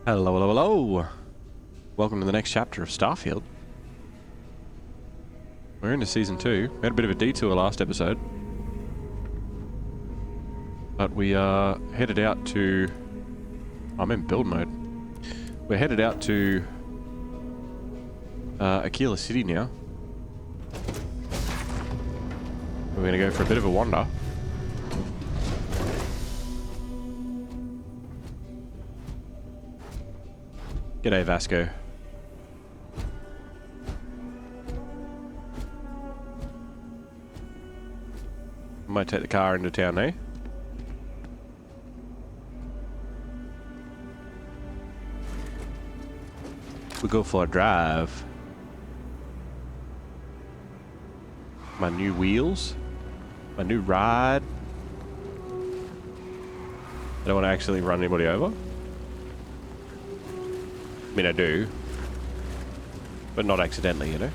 Hello, hello, hello. Welcome to the next chapter of Starfield. We're into Season 2. We had a bit of a detour last episode. But we are headed out to... I'm in build mode. We're headed out to Akila City now. We're going to go for a bit of a wander. G'day, Vasco. Might take the car into town, eh? We go for a drive. My new wheels. My new ride. I don't want to actually run anybody over. I mean, I do. But not accidentally, you know?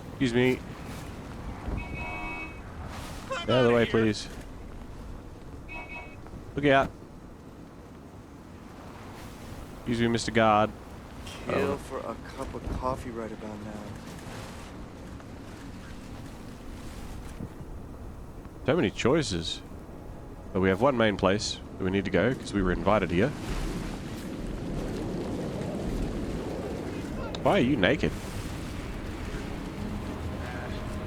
Excuse me. Out of the way, please. Look out. Excuse me, Mr. Guard. Kill for a cup of coffee right about now. So many choices. But we have one main place that we need to go because we were invited here. Why are you naked?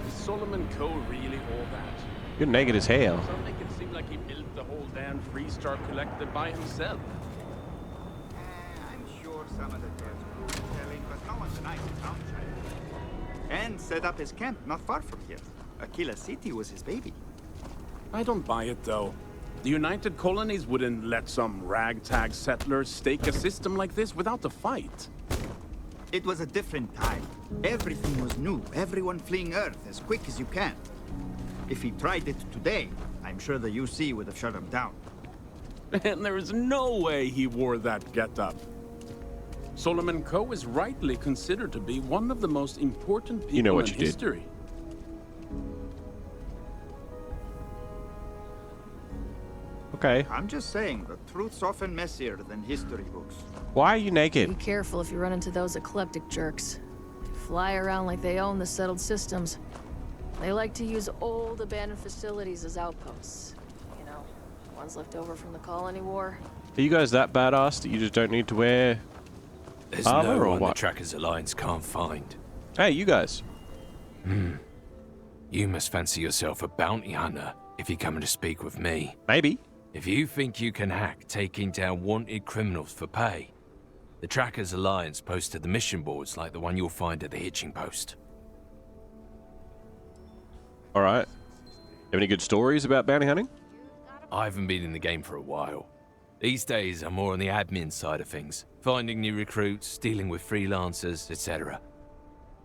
Is Solomon Coe really all that? You're naked as hell. Some make it seem like he built the whole damn Freestar Collective by himself. I'm sure some of the tales were telling, but no one denies his outside. And set up his camp not far from here. Akila City was his baby. I don't buy it though. The United Colonies wouldn't let some ragtag settlers stake a system like this without a fight. It was a different time. Everything was new, everyone fleeing Earth as quick as you can. If he tried it today, I'm sure the UC would have shut him down. And there is no way he wore that getup. Solomon Coe is rightly considered to be one of the most important people in history. Okay. I'm just saying, the truth's often messier than history books. Why are you naked? Be careful if you run into those eclectic jerks. They fly around like they own the settled systems. They like to use old abandoned facilities as outposts. You know, ones left over from the colony war. Are you guys that badass that you just don't need to wear There's armor no or one what? the Trackers Alliance can't find. Hey, you guys. You must fancy yourself a bounty hunter if you're coming to speak with me. Maybe. If you think you can hack taking down wanted criminals for pay, the Trackers Alliance posted the mission boards like the one you'll find at the hitching post. Alright. Have any good stories about bounty hunting? I haven't been in the game for a while. These days, I'm more on the admin side of things, finding new recruits, dealing with freelancers, etc.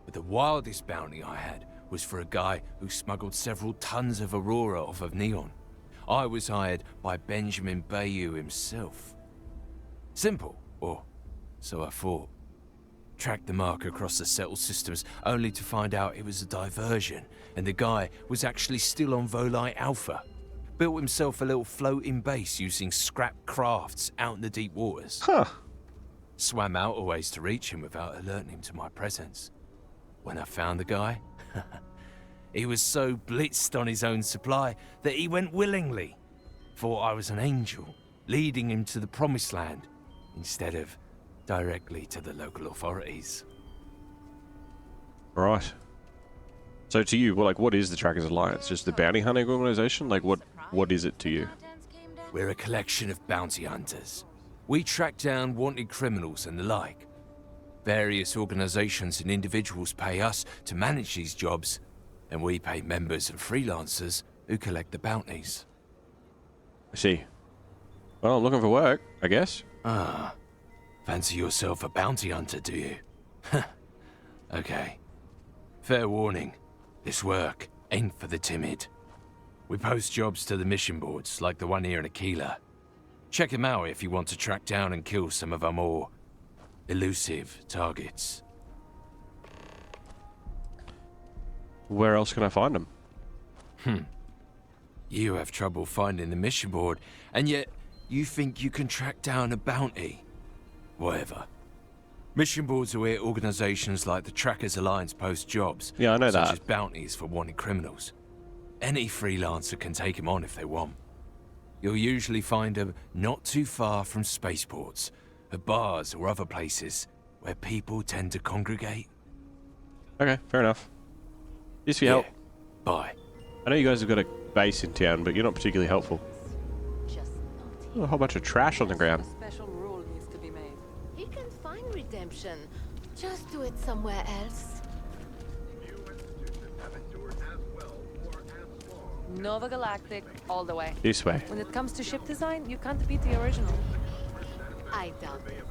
But the wildest bounty I had was for a guy who smuggled several tons of Aurora off of Neon. I was hired by Benjamin Bayou himself. Simple, or so I thought. Tracked the mark across the settled systems, only to find out it was a diversion, and the guy was actually still on Volite Alpha. Built himself a little floating base using scrap crafts out in the deep waters. Huh. Swam out a ways to reach him without alerting him to my presence. When I found the guy, he was so blitzed on his own supply that he went willingly. Thought I was an angel, leading him to the promised land, instead of directly to the local authorities. Right. So to you, what is the Trackers Alliance? Just the bounty hunting organization? Like, what is it to you? We're a collection of bounty hunters. We track down wanted criminals and the like. Various organizations and individuals pay us to manage these jobs, and we pay members and freelancers who collect the bounties. I see. Well, I'm looking for work, I guess. Ah, fancy yourself a bounty hunter, do you? Okay. Fair warning, this work ain't for the timid. We post jobs to the mission boards, like the one here in Akila. Check them out if you want to track down and kill some of our more elusive targets. Where else can I find them? You have trouble finding the mission board, and yet you think you can track down a bounty. Whatever. Mission boards are where organizations like the Trackers Alliance post jobs. Yeah, I know such that. as bounties for wanted criminals. Any freelancer can take them on if they want. You'll usually find them not too far from spaceports, at bars or other places where people tend to congregate. Okay, fair enough. Yes, for your help. Bye. I know you guys have got a base in town, but you're not particularly helpful. Just Oh, a whole bunch of trash on the ground. special rule needs to be made. He can find redemption. Just do it somewhere else. Nova Galactic, all the way. This way. When it comes to ship design, you can't beat the original. I doubt it.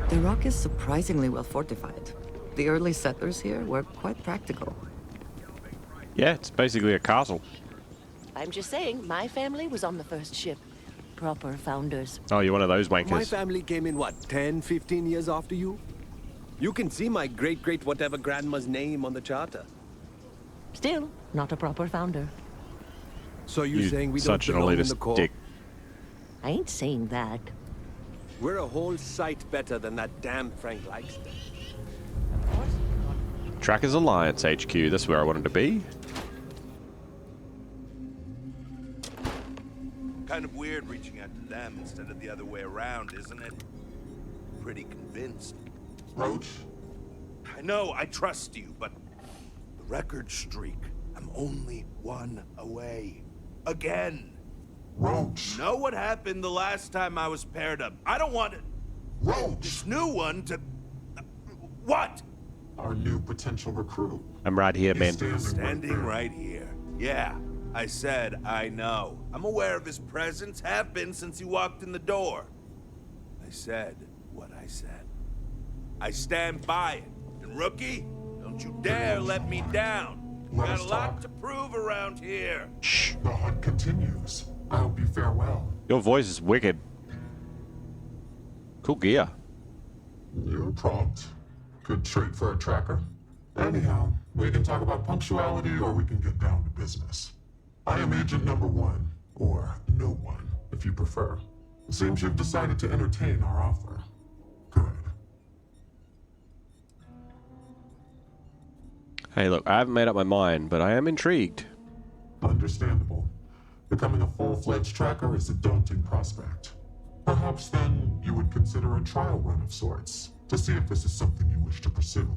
The rock is surprisingly well fortified. The early settlers here were quite practical. Yeah, it's basically a castle. I'm just saying, my family was on the first ship. Proper founders. Oh, you're one of those My wankers. family came in, what, 10, 15 years after you? You can see my great-great-whatever grandma's name on the charter. Still, not a proper founder. So you're saying we don't such an belong in the elitist Corps? dick. I ain't saying that. We're a whole sight better than that damn Frank Leister. Trackers Alliance HQ, that's where I wanted to be. Kind of weird reaching out to them instead of the other way around, isn't it? Pretty convinced. Roach? I know, I trust you, but the record streak, I'm only one away. Again. Roach! Know what happened the last time I was paired up? I don't want it. Roach! This new one to... What? Our new potential recruit. I'm right here, man. Standing right here. Yeah, I said I know. I'm aware of his presence, have been since he walked in the door. I said what I said. I stand by it. And rookie, don't you dare let me down. Got a lot to prove around here. Shh. The hunt continues. I hope you fare well. Your voice is wicked. Cool gear. You're prompt. Good trait for a tracker. Anyhow, we can talk about punctuality or we can get down to business. I am agent number 1, or no one, if you prefer. It seems you've decided to entertain our offer. Good. Hey, look, I haven't made up my mind, but I am intrigued. Understandable. Becoming a full-fledged tracker is a daunting prospect. Perhaps then you would consider a trial run of sorts to see if this is something you wish to pursue.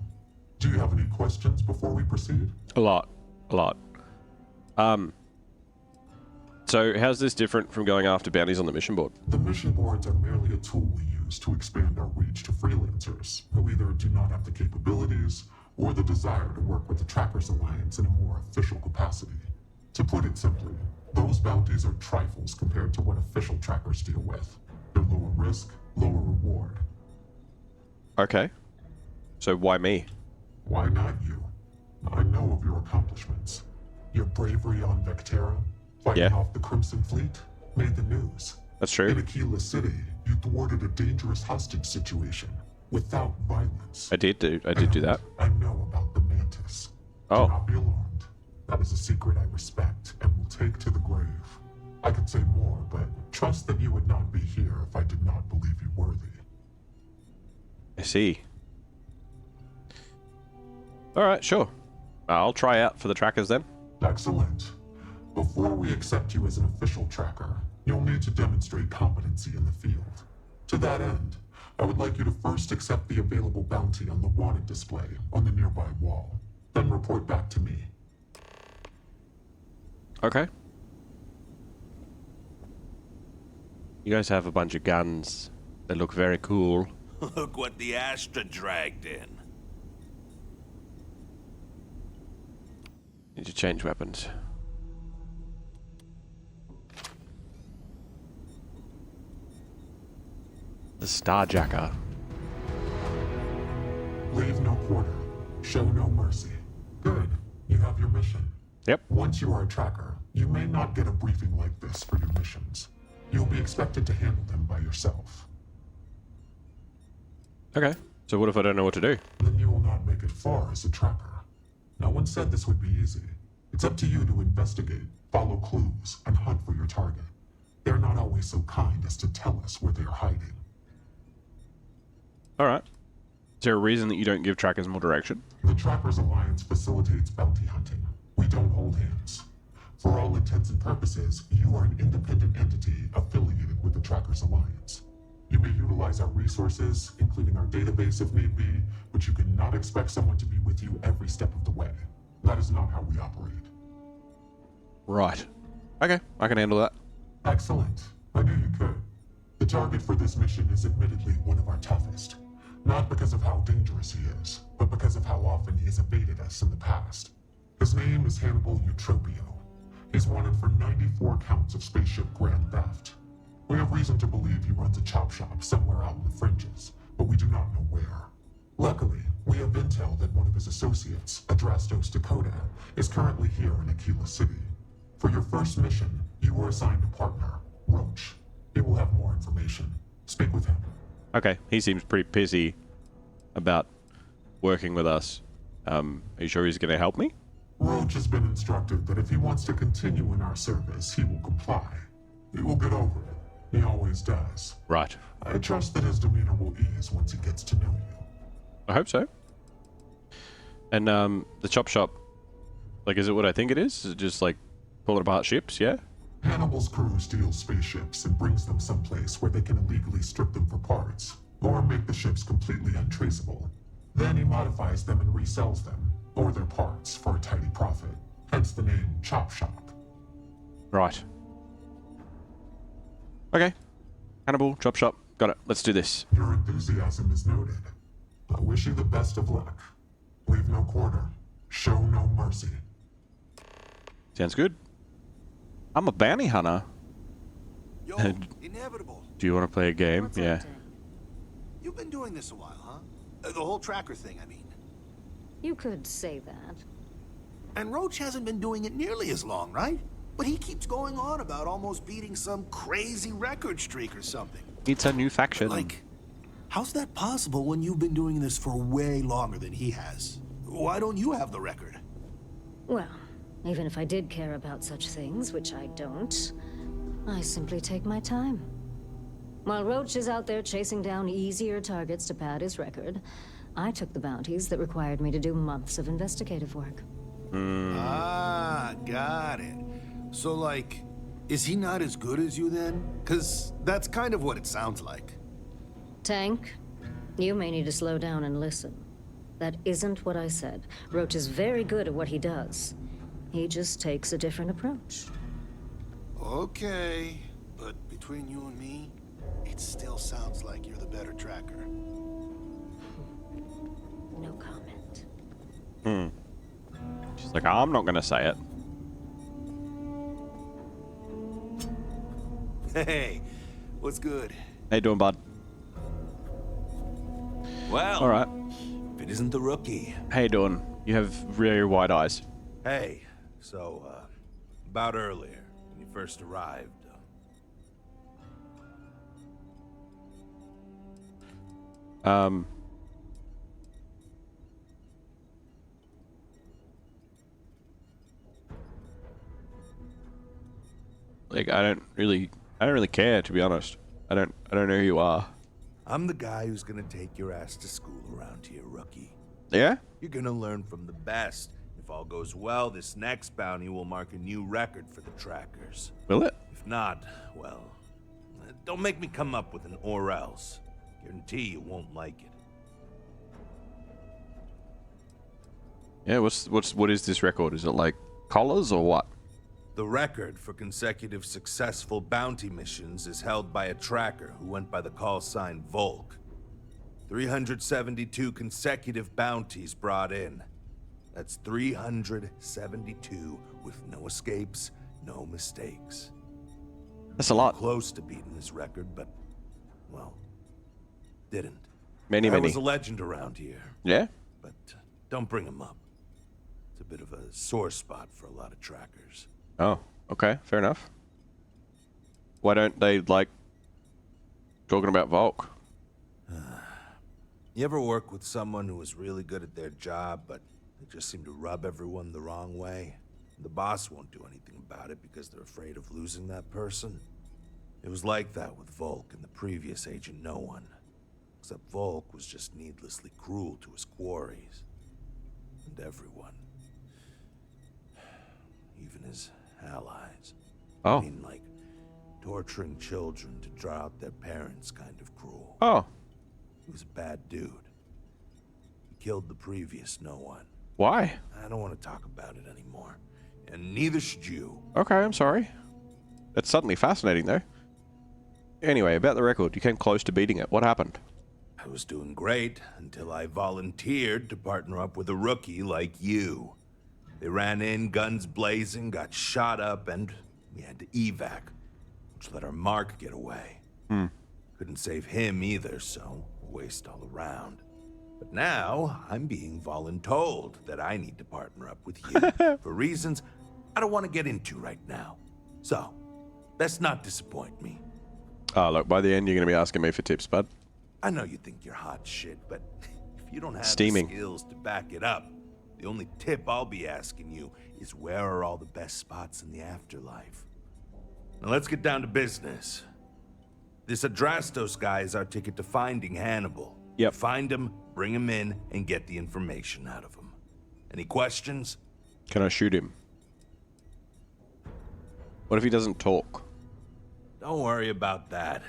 Do you have any questions before we proceed? A lot. So how's this different from going after bounties on the mission board? The mission boards are merely a tool we use to expand our reach to freelancers who either do not have the capabilities or the desire to work with the Trackers Alliance in a more official capacity. To put it simply, those bounties are trifles compared to what official trackers deal with. They're lower risk, lower reward. Okay. So why me? Why not you? I know of your accomplishments. Your bravery on Vectera, fighting off the Crimson Fleet, made the news. That's true. In Akila City, you thwarted a dangerous hostage situation without violence. I did do that. I know about the Mantis. Oh. Do not be alarmed. That is a secret I respect and will take to the grave. I could say more, but trust that you would not be here if I did not believe you worthy. I see. Alright, sure. I'll try out for the trackers then. Excellent. Before we accept you as an official tracker, you'll need to demonstrate competency in the field. To that end, I would like you to first accept the available bounty on the wanted display on the nearby wall, then report back to me. Okay. You guys have a bunch of guns that look very cool. Look what the Astra dragged in. Need to change weapons. The Starjacker. Leave no quarter. Show no mercy. Good. You have your mission. Yep. Once you are a tracker, you may not get a briefing like this for your missions. You'll be expected to handle them by yourself. Okay. So what if I don't know what to do? Then you will not make it far as a tracker. No one said this would be easy. It's up to you to investigate, follow clues, and hunt for your target. They're not always so kind as to tell us where they are hiding. Alright. Is there a reason that you don't give trackers more direction? The Trackers Alliance facilitates bounty hunting. We don't hold hands. For all intents and purposes, you are an independent entity affiliated with the Trackers Alliance. You may utilize our resources, including our database if need be, but you cannot expect someone to be with you every step of the way. That is not how we operate. Right. Okay, I can handle that. Excellent. I knew you could. The target for this mission is admittedly one of our toughest. Not because of how dangerous he is, but because of how often he has evaded us in the past. His name is Hannibal Eutropio. He's wanted for 94 counts of spaceship grand theft. We have reason to believe he runs a chop shop somewhere out in the fringes, but we do not know where. Luckily, we have intel that one of his associates, Adrastos Dakota, is currently here in Akila City. For your first mission, you were assigned a partner, Roach. He will have more information. Speak with him. Okay, he seems pretty pissy about working with us. Are you sure he's going to help me? Roach has been instructed that if he wants to continue in our service, he will comply. He will get over it. He always does. Right. I trust that his demeanor will ease once he gets to know you. I hope so. And the chop shop, like, is it what I think it is? Is it just like pulling apart ships? Yeah. Hannibal's crew steals spaceships and brings them someplace where they can illegally strip them for parts, or make the ships completely untraceable. Then he modifies them and resells them, or their parts, for a tidy profit. Hence the name Chop Shop. Right. Okay. Hannibal, chop shop. Got it. Let's do this. Your enthusiasm is noted. I wish you the best of luck. Leave no quarter. Show no mercy. Sounds good. I'm a bounty hunter. Yo, inevitable. Do you want to play a game? What's Yeah. up, Tim? You've been doing this a while, huh? The whole tracker thing, I mean. You could say that. And Roach hasn't been doing it nearly as long, right? But he keeps going on about almost beating some crazy record streak or something. It's a new faction. Like, how's that possible when you've been doing this for way longer than he has? Why don't you have the record? Well, even if I did care about such things, which I don't, I simply take my time. While Roach is out there chasing down easier targets to pad his record, I took the bounties that required me to do months of investigative work. Ah, got it. So, like, is he not as good as you then? 'Cause that's kind of what it sounds like. Tank, you may need to slow down and listen. That isn't what I said. Roach is very good at what he does. He just takes a different approach. Okay, but between you and me, it still sounds like you're the better tracker. No comment. She's like, I'm not going to say it. Hey, what's good? How you doing, bud? Well, All right. if it isn't the rookie. How you doing? You have very wide eyes. Hey, so, about earlier, when you first arrived, like, I don't really care, to be honest. I don't know who you are. I'm the guy who's gonna take your ass to school around here, rookie. Yeah? You're gonna learn from the best. If all goes well, this next bounty will mark a new record for the trackers. Will it? If not, well, don't make me come up with an or else. Guarantee you won't like it. Yeah, what is this record? Is it like collars or what? The record for consecutive successful bounty missions is held by a tracker who went by the call sign Volk. 372 consecutive bounties brought in. That's 372 with no escapes, no mistakes. That's a lot. Close to beating this record, but, well, didn't. Many. I was a legend around here. Yeah? But don't bring him up. It's a bit of a sore spot for a lot of trackers. Oh, okay, fair enough. Why don't they like talking about Volk? You ever work with someone who was really good at their job, but they just seem to rub everyone the wrong way? The boss won't do anything about it because they're afraid of losing that person. It was like that with Volk and the previous Agent No One. Except Volk was just needlessly cruel to his quarries. And everyone. Even his allies. Oh. I mean, like, torturing children to draw out their parents kind of cruel. Oh. He was a bad dude. He killed the previous No One. Why? I don't want to talk about it anymore. And neither should you. Okay, I'm sorry. That's suddenly fascinating, though. Anyway, about the record. You came close to beating it. What happened? I was doing great until I volunteered to partner up with a rookie like you. They ran in, guns blazing, got shot up, and we had to evac, which let our mark get away. Couldn't save him either, so waste all around. But now, I'm being voluntold that I need to partner up with you for reasons I don't want to get into right now. So, best not disappoint me. Oh, look, by the end, you're going to be asking me for tips, bud. I know you think you're hot shit, but if you don't have Steaming. the skills to back it up, the only tip I'll be asking you is where are all the best spots in the afterlife? Now let's get down to business. This Adrastos guy is our ticket to finding Hannibal. Yep. Find him, bring him in, and get the information out of him. Any questions? Can I shoot him? What if he doesn't talk? Don't worry about that.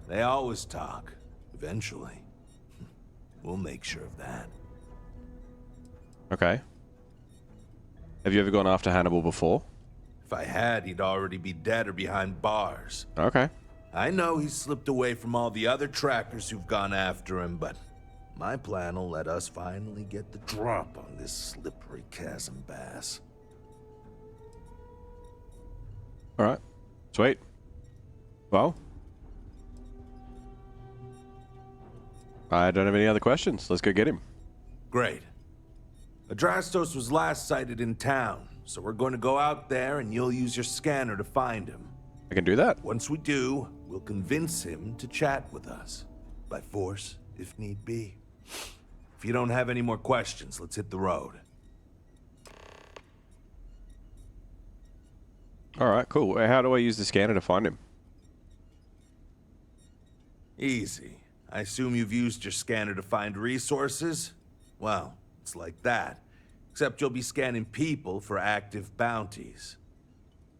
They always talk. Eventually. We'll make sure of that. Okay. Have you ever gone after Hannibal before? If I had, he'd already be dead or behind bars. Okay. I know he's slipped away from all the other trackers who've gone after him, but my plan will let us finally get the drop on this slippery chasm bass. Alright. Sweet. Well. I don't have any other questions. Let's go get him. Great. Adrastos was last sighted in town, so we're going to go out there and you'll use your scanner to find him. I can do that. Once we do, we'll convince him to chat with us. By force, if need be. If you don't have any more questions, let's hit the road. Alright, cool. How do I use the scanner to find him? Easy. I assume you've used your scanner to find resources? Well, it's like that. Except you'll be scanning people for active bounties.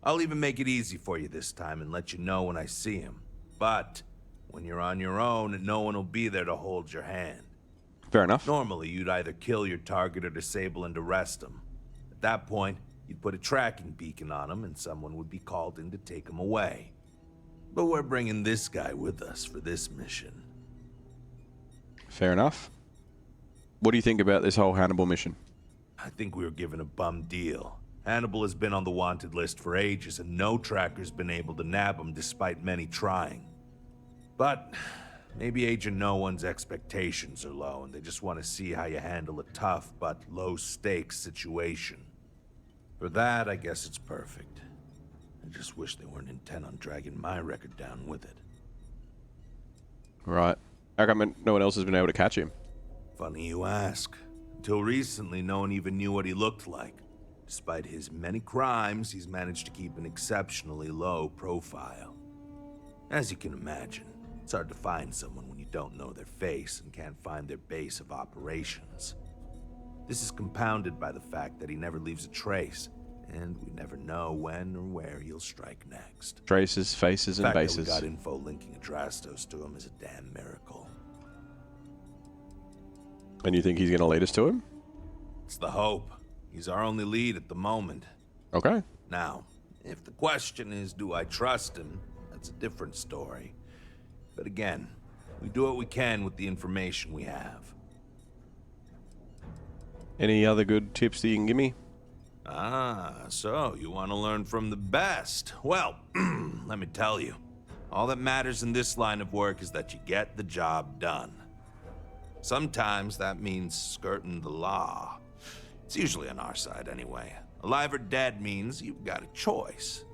I'll even make it easy for you this time and let you know when I see him. But when you're on your own, no one will be there to hold your hand. Fair enough. Normally, you'd either kill your target or disable and arrest him. At that point, you'd put a tracking beacon on him and someone would be called in to take him away. But we're bringing this guy with us for this mission. Fair enough. What do you think about this whole Hannibal mission? I think we were given a bum deal. Hannibal has been on the wanted list for ages, and no tracker's been able to nab him despite many trying. But maybe Agent No One's expectations are low, and they just want to see how you handle a tough but low-stakes situation. For that, I guess it's perfect. I just wish they weren't intent on dragging my record down with it. Right. How come no one else has been able to catch him? Funny you ask. Until recently, no one even knew what he looked like. Despite his many crimes, he's managed to keep an exceptionally low profile. As you can imagine, it's hard to find someone when you don't know their face and can't find their base of operations. This is compounded by the fact that he never leaves a trace, and we never know when or where he'll strike next. Traces, faces, and bases. The fact that we got info linking Adrastos to him is a damn miracle. And you think he's going to lead us to him? It's the hope. He's our only lead at the moment. Okay. Now, if the question is, do I trust him? That's a different story. But again, we do what we can with the information we have. Any other good tips that you can give me? Ah, so you want to learn from the best. Well, let me tell you. All that matters in this line of work is that you get the job done. Sometimes that means skirting the law. It's usually on our side anyway. Alive or dead means you've got a choice.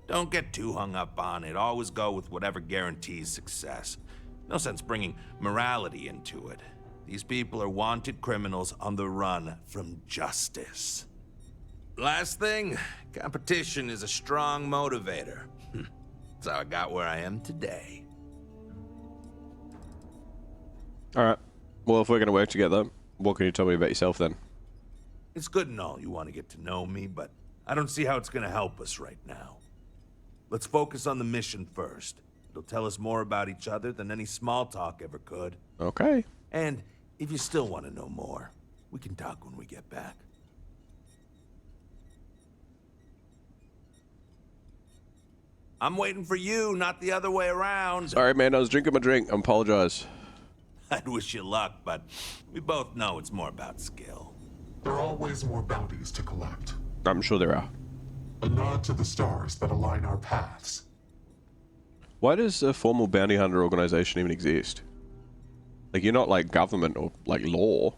Don't get too hung up on it. Always go with whatever guarantees success. No sense bringing morality into it. These people are wanted criminals on the run from justice. last thing, competition is a strong motivator. That's how I got where I am today. Alright. Well, if we're going to work together, what can you tell me about yourself then? It's good and all you want to get to know me, but I don't see how it's going to help us right now. Let's focus on the mission first. It'll tell us more about each other than any small talk ever could. Okay. And if you still want to know more, we can talk when we get back. I'm waiting for you, not the other way around. Sorry, man. I was drinking my drink. I apologize. I'd wish you luck, but we both know it's more about skill. There are always more bounties to collect. I'm sure there are. A nod to the stars that align our paths. Why does a formal bounty hunter organization even exist? Like, you're not like government or like law.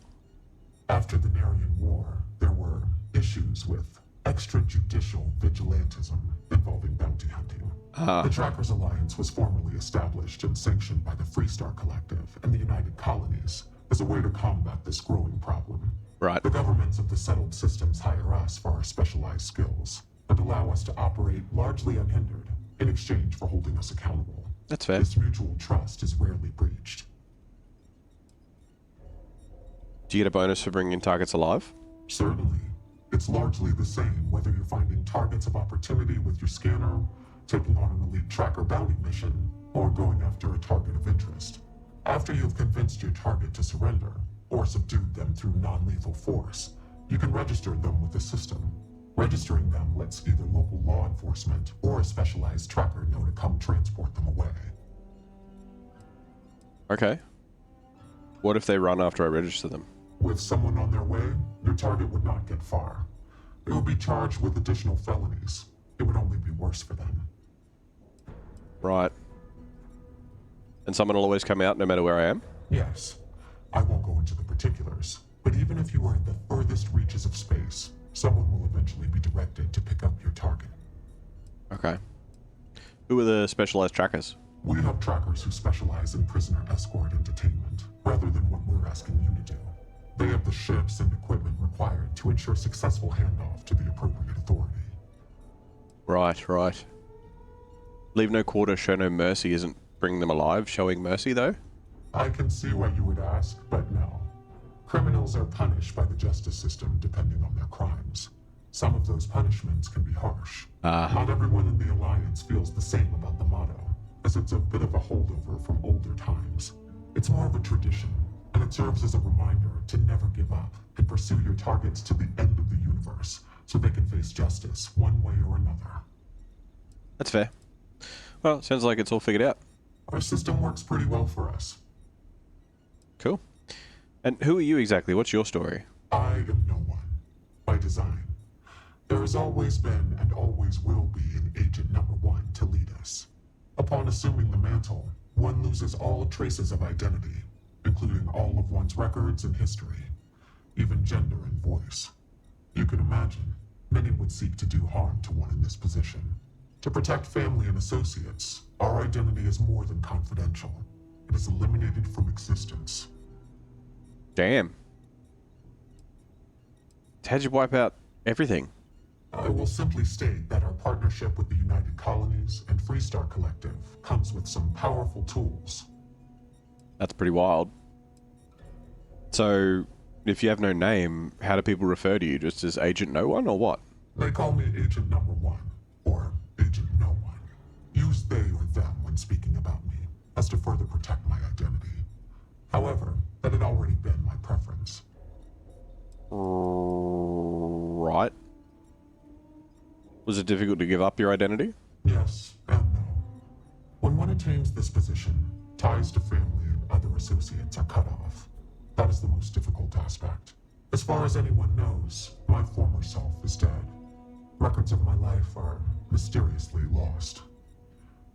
After the Narian War, there were issues with extrajudicial vigilantism involving bounty hunting. The Trackers Alliance was formally established and sanctioned by the Freestar Collective and the United Colonies as a way to combat this growing problem. Right. The governments of the settled systems hire us for our specialized skills and allow us to operate largely unhindered in exchange for holding us accountable. That's fair. This mutual trust is rarely breached. Do you get a bonus for bringing targets alive? Certainly. It's largely the same whether you're finding targets of opportunity with your scanner, taking on an elite tracker bounty mission, or going after a target of interest. After you've convinced your target to surrender, or subdued them through non-lethal force, you can register them with the system. Registering them lets either local law enforcement or a specialized tracker know to come transport them away. Okay. What if they run after I register them? With someone on their way, your target would not get far. They would be charged with additional felonies. It would only be worse for them. Right. And someone will always come out no matter where I am? Yes. I won't go into the particulars, but even if you are in the furthest reaches of space, someone will eventually be directed to pick up your target. Okay. Who are the specialized trackers? We have trackers who specialize in prisoner escort and detainment, rather than what we're asking you to do. They have the ships and equipment required to ensure successful handoff to the appropriate authority. Right, right. Leave no quarter, show no mercy isn't bringing them alive, showing mercy though? I can see why you would ask, but no. Criminals are punished by the justice system depending on their crimes. Some of those punishments can be harsh. Not everyone in the Alliance feels the same about the motto, as it's a bit of a holdover from older times. It's more of a tradition, and it serves as a reminder to never give up and pursue your targets to the end of the universe, so they can face justice one way or another. That's fair. Well, sounds like it's all figured out. Our system works pretty well for us. Cool. And who are you exactly? What's your story? I am no one. By design. There has always been and always will be an Agent Number 1 to lead us. Upon assuming the mantle, one loses all traces of identity, including all of one's records and history, even gender and voice. You can imagine, many would seek to do harm to one in this position. To protect family and associates, our identity is more than confidential. It is eliminated from existence. Damn. How'd you wipe out everything? I will simply state that our partnership with the United Colonies and Freestar Collective comes with some powerful tools. That's pretty wild. So, if you have no name, how do people refer to you? Just as Agent No One, or what? They call me Agent Number 1, or Agent No One. Use they or them when speaking about me, as to further protect my identity. However, that had already been my preference. Right. Was it difficult to give up your identity? Yes and no. When one attains this position, ties to family and other associates are cut off. That is the most difficult aspect. As far as anyone knows, my former self is dead. Records of my life are mysteriously lost.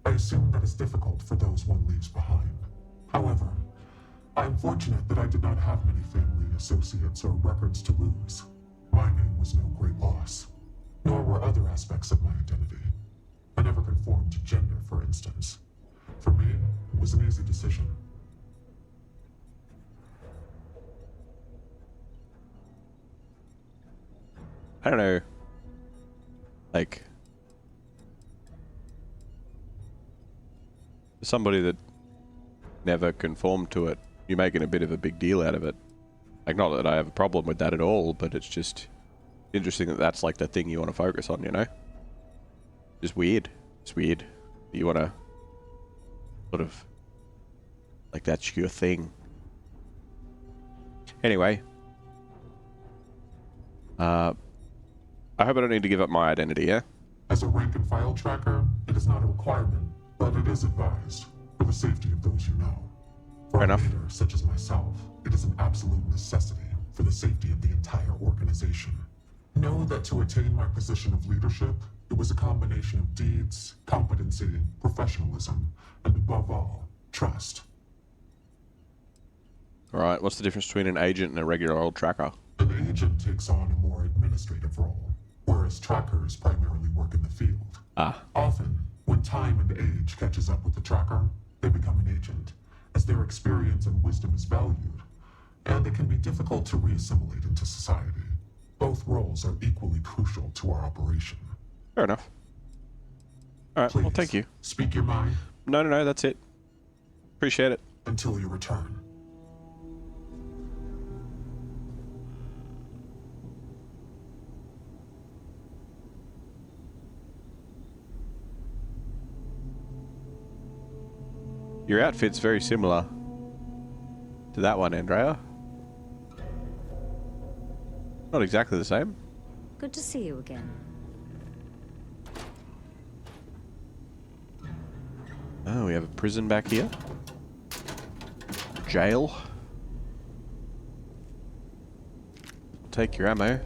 I assume that is difficult for those one leaves behind. However, I am fortunate that I did not have many family, associates, or records to lose. My name was no great loss, nor were other aspects of my identity. I never conformed to gender, for instance. For me, it was an easy decision. I don't know. Like, somebody that never conformed to it, you're making a bit of a big deal out of it. Like, not that I have a problem with that at all, but it's just interesting that that's like the thing you want to focus on, you know? Just weird. It's weird. You want to sort of, like, that's your thing. Anyway. I hope I don't need to give up my identity, yeah? As a rank and file tracker, it is not a requirement, but it is advised for the safety of those you know. For a leader such as myself, it is an absolute necessity for the safety of the entire organization. Know that to attain my position of leadership, it was a combination of deeds, competency, professionalism, and above all, trust. Alright, what's the difference between an agent and a regular old tracker? An agent takes on a more administrative role, whereas trackers primarily work in the field. Often, when time and age catches up with the tracker, they become an agent, as their experience and wisdom is valued, and it can be difficult to re-assimilate into society. Both roles are equally crucial to our operation. Fair enough. Alright, well, thank you. Speak your mind. No, that's it. Appreciate it. Until you return. Your outfit's very similar to that one, Andrea. Not exactly the same. Good to see you again. Oh, we have a prison back here. Jail. Take your ammo.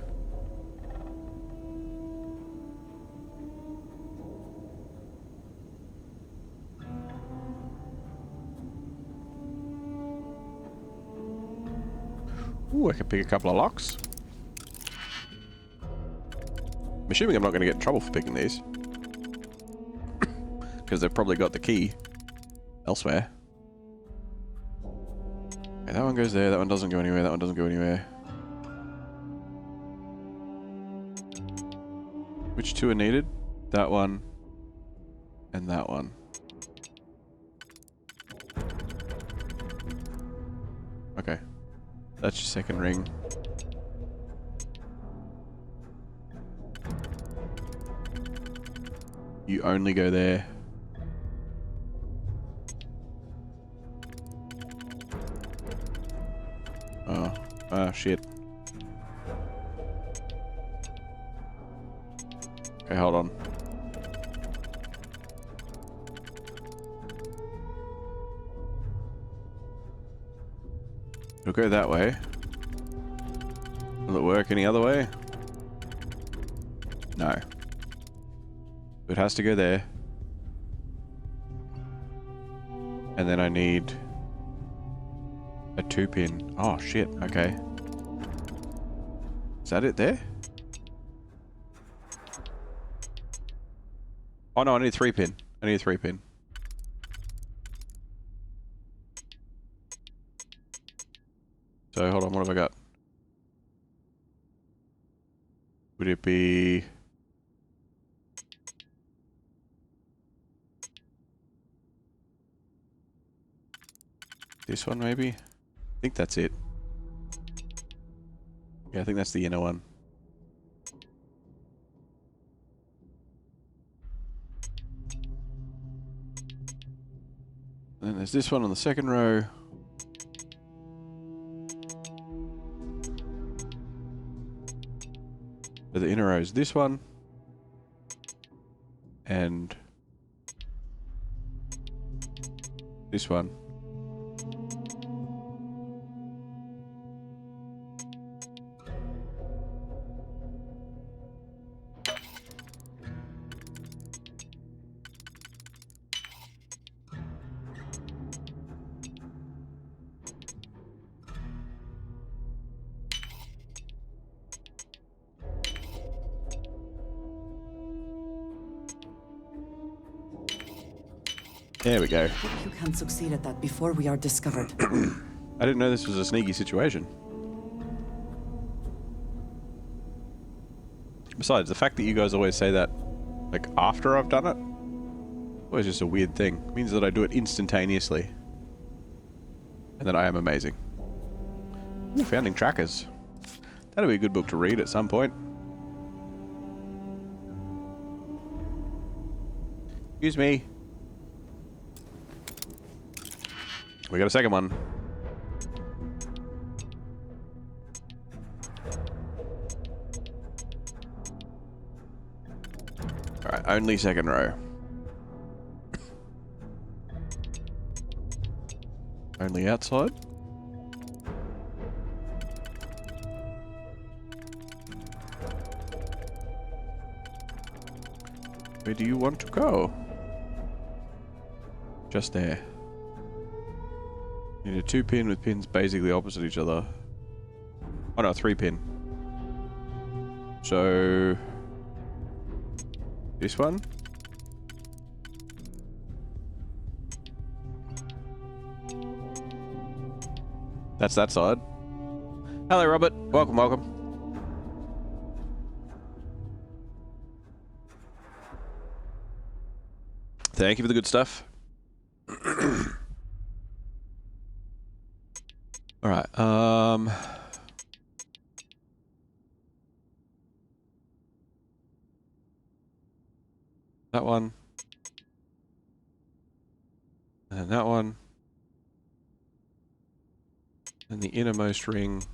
Ooh, I can pick a couple of locks. I'm assuming I'm not going to get in trouble for picking these. Because they've probably got the key elsewhere. Okay, that one goes there, that one doesn't go anywhere, that one doesn't go anywhere. Which two are needed? That one and that one. Okay. That's your second ring. You only go there. Oh, shit. Okay, hold on. It'll go that way. Will it work any other way? No. It has to go there. And then I need a 2-pin. Oh, shit. Okay. Is that it there? Oh, no, I need a 3-pin. I need a 3-pin. So, hold on. What have I got? Would it be... this one, maybe? I think that's it. Yeah, I think that's the inner one. And then there's this one on the second row. But the inner row is this one. And this one. There we go. Hope you can succeed at that before we are discovered. I didn't know this was a sneaky situation. Besides, the fact that you guys always say that, like, after I've done it, was just a weird thing. It means that I do it instantaneously. And that I am amazing. Ooh, Founding Trackers. That'll be a good book to read at some point. Excuse me. We got a second one. Alright, only second row. Only outside? Where do you want to go? Just there. Need a 2-pin with pins basically opposite each other. Oh no, 3-pin. So... this one? That's that side. Hello, Robert. Welcome, welcome. Thank you for the good stuff. Alright, that one. And then that one. And the innermost ring.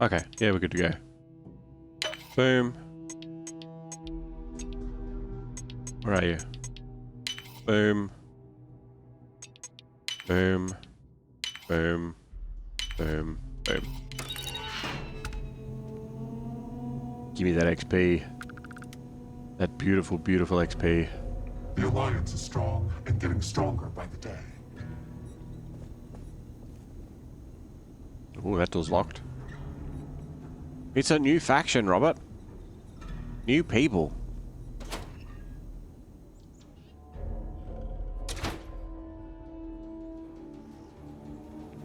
Okay, yeah, we're good to go. Boom. Where are you? Boom. Boom. Boom. Boom. Boom. Give me that XP. That beautiful, beautiful XP. The Alliance is strong and getting stronger by the day. Oh, that door's locked. It's a new faction, Robert. New people.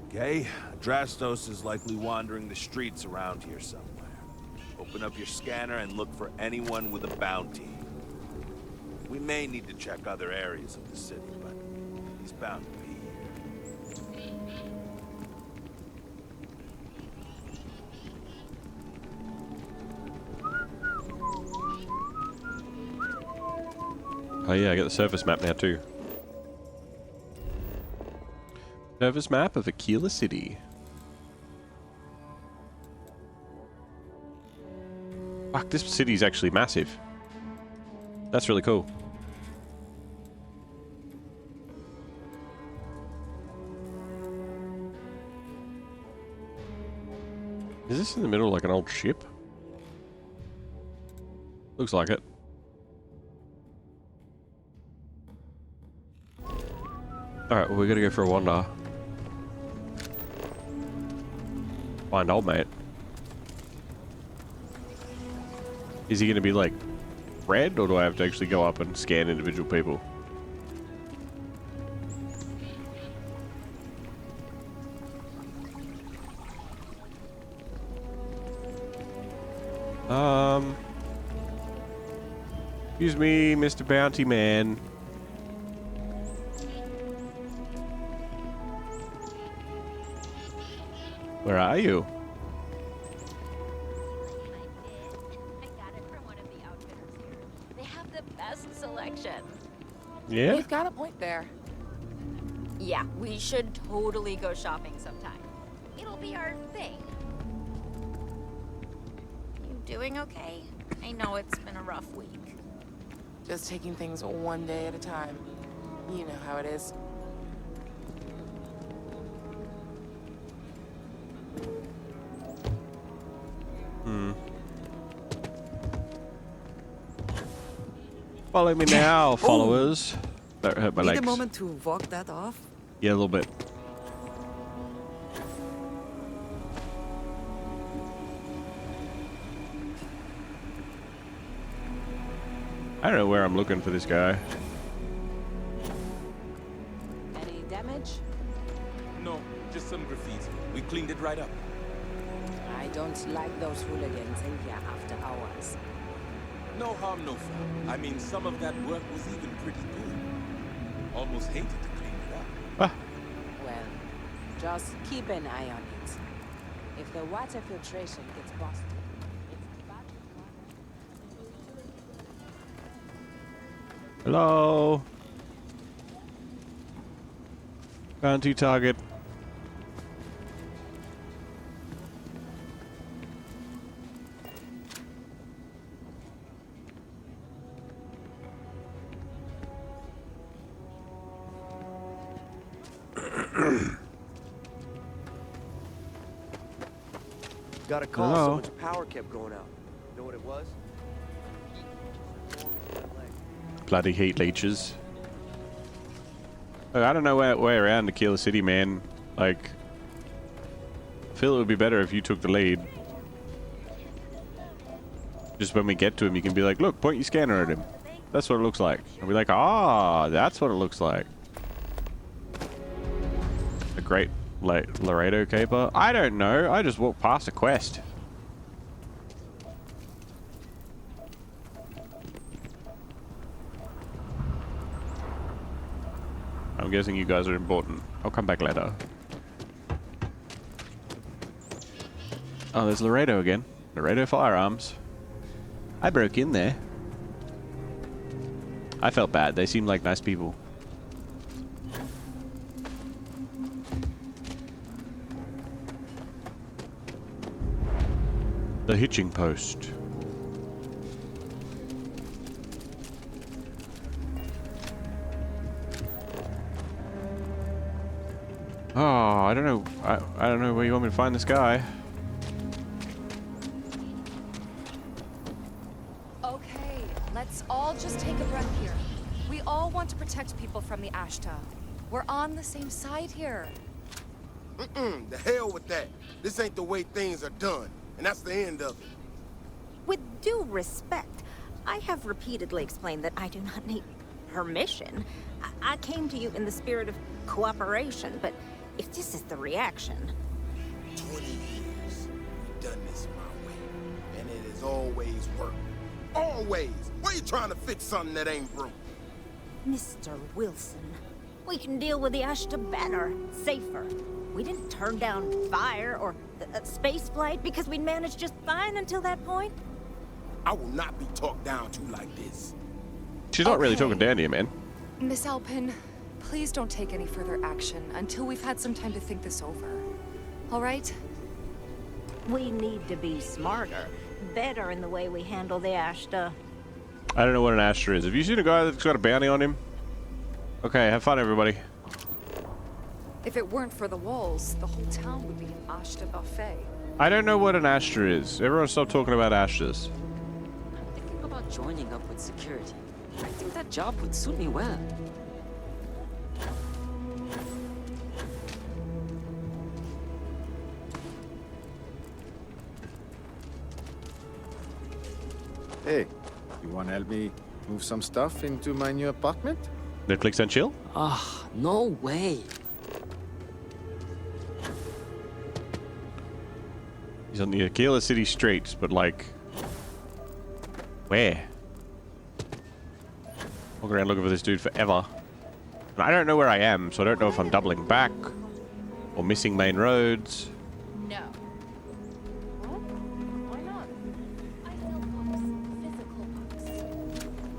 Okay, Drastos is likely wandering the streets around here somewhere. Open up your scanner and look for anyone with a bounty. We may need to check other areas of the city, but he's bound to be here. Oh yeah, I get the surface map now too. Surface map of Akila City. Fuck, this city's actually massive. That's really cool. Is this in the middle of like an old ship? Looks like it. Alright, well, we gotta go for a wander. Find old mate. Is he gonna be like red, or do I have to actually go up and scan individual people? Excuse me, Mr. Bounty Man. Where are you? They have the best selection. Yeah? You've got a point there. Yeah, we should totally go shopping sometime. It'll be our thing. You doing okay? I know it's been a rough week. Just taking things one day at a time. You know how it is. Follow me now, followers. That hurt my Need legs. a moment to walk that off? Yeah, a little bit. I don't know where I'm looking for this guy. damage? No, just some graffiti. We cleaned it right up. I don't like those hooligans in here after hours. No harm, no foul. I mean, some of that work was even pretty good. Almost hated to clean it up. Well, just keep an eye on it. If the water filtration gets busted, Hello. Bounty target. Got a call. Hello? So much power kept going out. Know what it was? Bloody heat leeches. Look, I don't know way around Akila City, man. Like, I feel it would be better if you took the lead. Just when we get to him, you can be like, look, point your scanner at him. That's what it looks like. And be like, ah, that's what it looks like. A great, like, Laredo caper? I don't know. I just walked past a quest. I'm guessing you guys are important. I'll come back later. Oh, there's Laredo again. Laredo Firearms. I broke in there. I felt bad. They seemed like nice people. The hitching post. Oh, I don't know. I don't know where you want me to find this guy. Okay, let's all just take a breath here. We all want to protect people from the Ashta. We're on the same side here. The hell with that. This ain't the way things are done, and that's the end of it. With due respect, I have repeatedly explained that I do not need permission. I came to you in the spirit of cooperation, but if this is the reaction... 20 years, we've done this my way, and it has always worked. Always! Why are you trying to fix something that ain't broke? Mr. Wilson, we can deal with the Ashta better, safer. We didn't turn down fire or space flight because we'd managed just fine until that point. I will not be talked down to like this. She's not really talking down to you, man. Miss Alpin, please don't take any further action until we've had some time to think this over. All right? We need to be smarter, better in the way we handle the Ashta. I don't know what an Astra is. Have you seen a guy that's got a bounty on him? Okay, have fun, everybody. If it weren't for the walls, the whole town would be an Ashta buffet. I don't know what an Astra is. Everyone stop talking about Astras. Thinking about joining up with security. I think that job would suit me well. Hey, you want to help me move some stuff into my new apartment? Netflix and chill? Ah, no way. He's on the Akila City streets, but like... where? Walking around looking for this dude forever. And I don't know where I am, so I don't know if I'm doubling back or missing main roads. No. Why not? I sell books, physical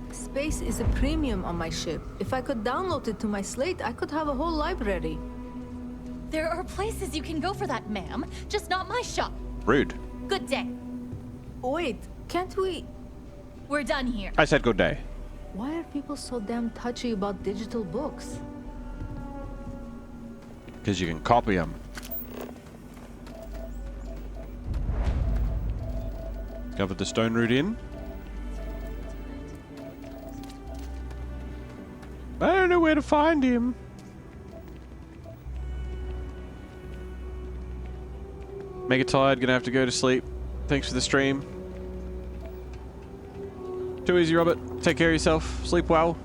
books. Space is a premium on my ship. If I could download it to my slate, I could have a whole library. There are places you can go for that, ma'am. Just not my shop. Rude. Good day. Wait, can't we... We're done here. I said good day. Why are people so damn touchy about digital books? Because you can copy them. Covered the stone route in. I don't know where to find him. Mega tired, gonna have to go to sleep. Thanks for the stream. Too easy, Robert. Take care of yourself. Sleep well.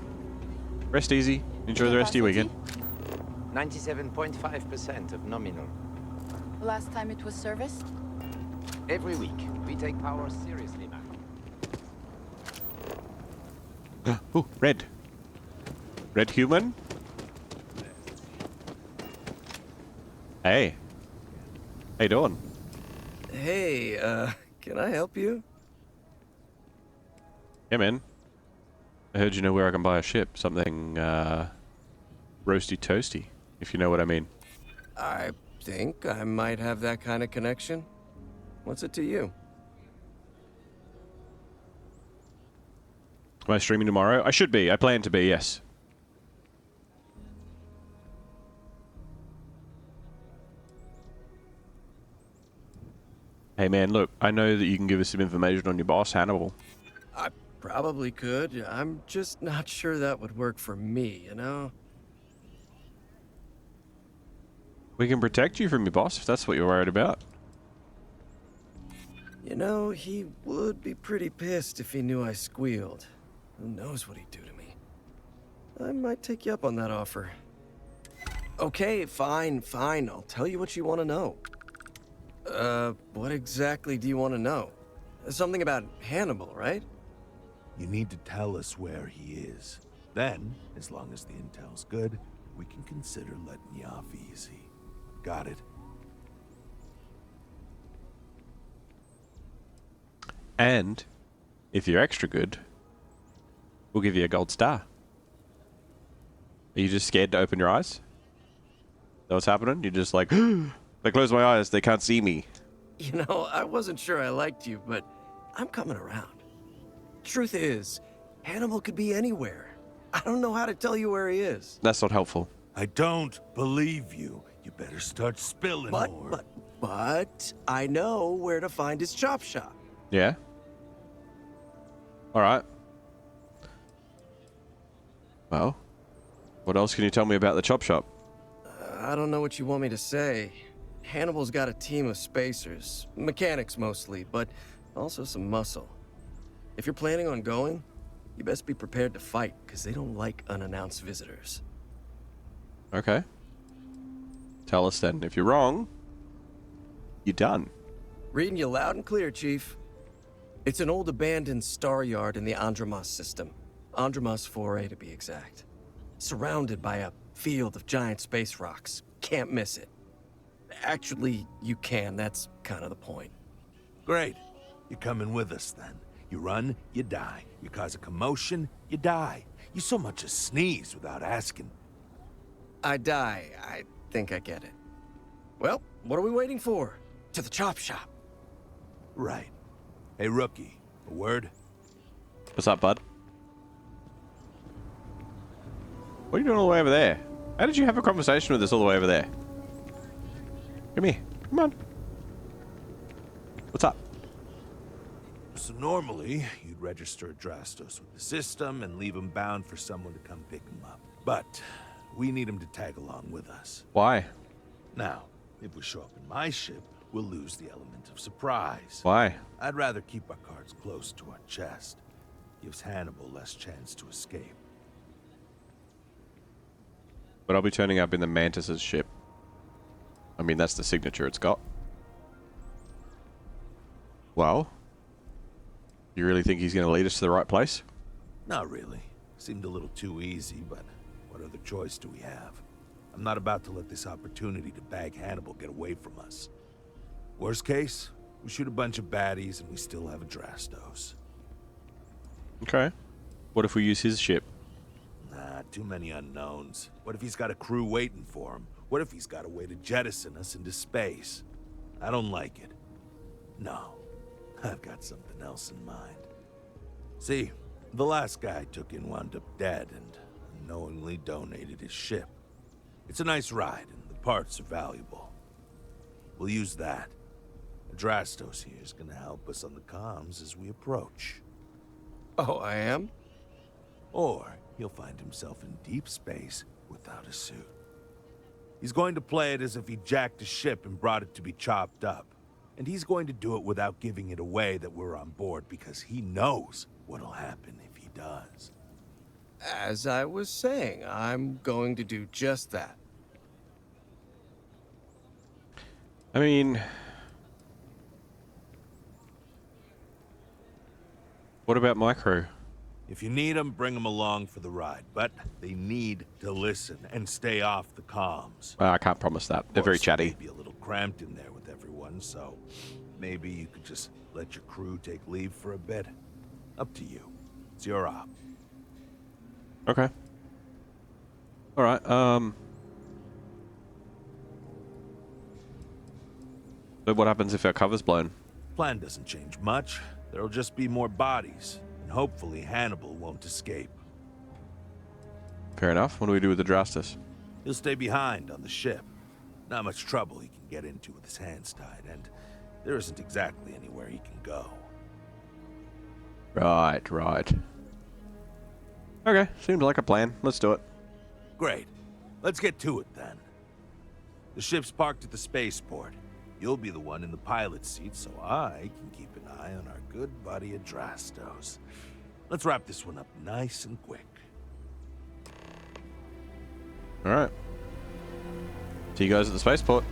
Rest easy. Enjoy the rest of your weekend. 97.5% of nominal. Last time it was serviced? Every week. We take power seriously, man. Ooh, red. Red human? Hey. How you doing? Hey, can I help you? Yeah, man. I heard you know where I can buy a ship. Something, roasty toasty, if you know what I mean. I think I might have that kind of connection. What's it to you? Am I streaming tomorrow? I should be. I plan to be, yes. Hey, man, look. I know that you can give us some information on your boss, Hannibal. I probably could. I'm just not sure that would work for me, you know? We can protect you from your boss, if that's what you're worried about. You know, he would be pretty pissed if he knew I squealed. Who knows what he'd do to me? I might take you up on that offer. Okay, fine. I'll tell you what you want to know. What exactly do you want to know? Something about Hannibal, right? You need to tell us where he is. Then, as long as the intel's good, we can consider letting you off easy. Got it? And, if you're extra good, we'll give you a gold star. Are you just scared to open your eyes? Is that what's happening? You're just like, if I close my eyes, they can't see me. You know, I wasn't sure I liked you, but I'm coming around. Truth is, Hannibal could be anywhere. I don't know how to tell you where he is. That's not helpful. I don't believe you. You better start spilling more. But I know where to find his chop shop. Yeah? Alright. Well, what else can you tell me about the chop shop? I don't know what you want me to say. Hannibal's got a team of spacers. Mechanics mostly, but also some muscle. If you're planning on going, you best be prepared to fight, because they don't like unannounced visitors. Okay. Tell us then. If you're wrong, you're done. Reading you loud and clear, Chief. It's an old abandoned star yard in the Andromos system. Andromos 4A to be exact. Surrounded by a field of giant space rocks. Can't miss it. Actually, you can. That's kind of the point. Great. You're coming with us then. You run, you die. You cause a commotion, you die. You so much as sneeze without asking. I die. I think I get it. Well, what are we waiting for? To the chop shop. Right. Hey, rookie. A word? What's up, bud? What are you doing all the way over there? How did you have a conversation with us all the way over there? Come here. Come on. What's up? So normally, you'd register Adrastos with the system and leave him bound for someone to come pick him up. But we need him to tag along with us. Why? Now, if we show up in my ship, we'll lose the element of surprise. Why? I'd rather keep our cards close to our chest. Gives Hannibal less chance to escape. But I'll be turning up in the Mantis's ship. I mean, that's the signature it's got. Well, you really think he's going to lead us to the right place? Not really. Seemed a little too easy, but what other choice do we have? I'm not about to let this opportunity to bag Hannibal get away from us. Worst case, we shoot a bunch of baddies and we still have Adrastos. Okay. What if we use his ship? Nah, too many unknowns. What if he's got a crew waiting for him? What if he's got a way to jettison us into space? I don't like it. No, I've got something else in mind. See, the last guy I took in wound up dead and unknowingly donated his ship. It's a nice ride and the parts are valuable. We'll use that. Adrastos here is gonna help us on the comms as we approach. Oh, I am? Or he'll find himself in deep space without a suit. He's going to play it as if he jacked a ship and brought it to be chopped up. And he's going to do it without giving it away that we're on board because he knows what'll happen if he does. As I was saying, I'm going to do just that. I mean, what about my crew? If you need them, bring them along for the ride. But they need to listen and stay off the comms. Well, I can't promise that. They're very chatty. Maybe a little cramped in there with everyone, so maybe you could just let your crew take leave for a bit. Up to you. It's your op. Okay. All right. So what happens if our cover's blown? Plan doesn't change much. There'll just be more bodies, and hopefully Hannibal won't escape. Fair enough. What do we do with the Drastus? He'll stay behind on the ship. Not much trouble he can get into with his hands tied, and there isn't exactly anywhere he can go. Right, right. Okay, seems like a plan. Let's do it. Great. Let's get to it then. The ship's parked at the spaceport. You'll be the one in the pilot's seat, so I can keep an eye on our good buddy Adrastos. Let's wrap this one up nice and quick. Alright. See you guys at the spaceport.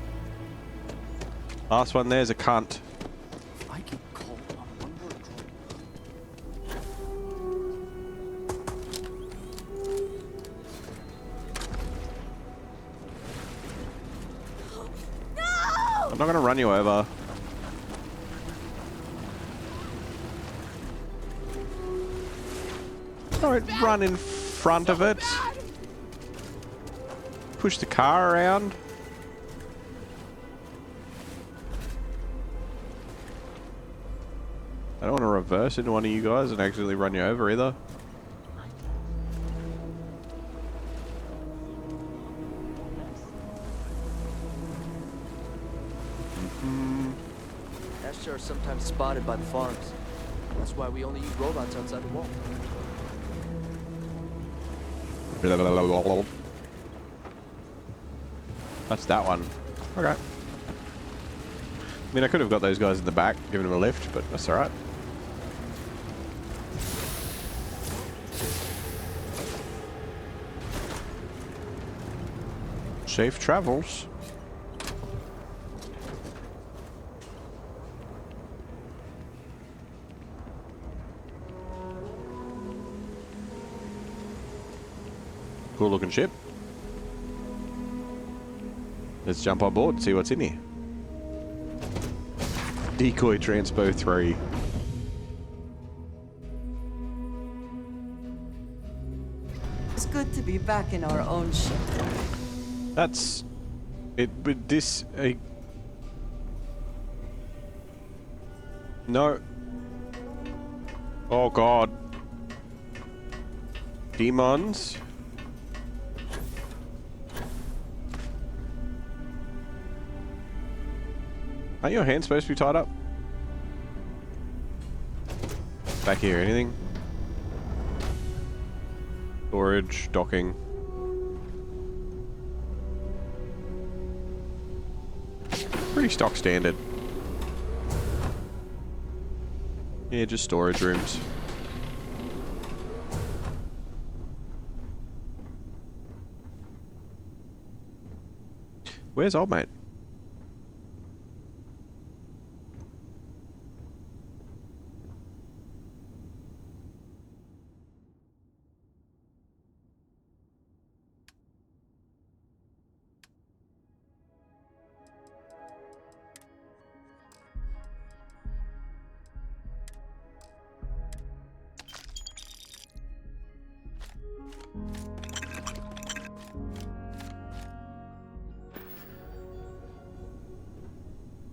Last one there's a cunt. I can call on one more drone. I'm not gonna run you over. Don't run in front of it. Push the car around. I don't want to reverse into one of you guys and accidentally run you over either. Ashtar are sometimes spotted by the farms. That's why we only use robots outside the wall. That's that one. Okay. I mean, I could have got those guys in the back, given them a lift, but that's alright. Safe travels. Cool looking ship. Let's jump on board and see what's in here. Decoy Transpo 3. It's good to be back in our own ship. That's it. But this, no. Oh God. Demons. Aren't your hands supposed to be tied up? Back here, anything? Storage, docking. Pretty stock standard. Yeah, just storage rooms. Where's old mate?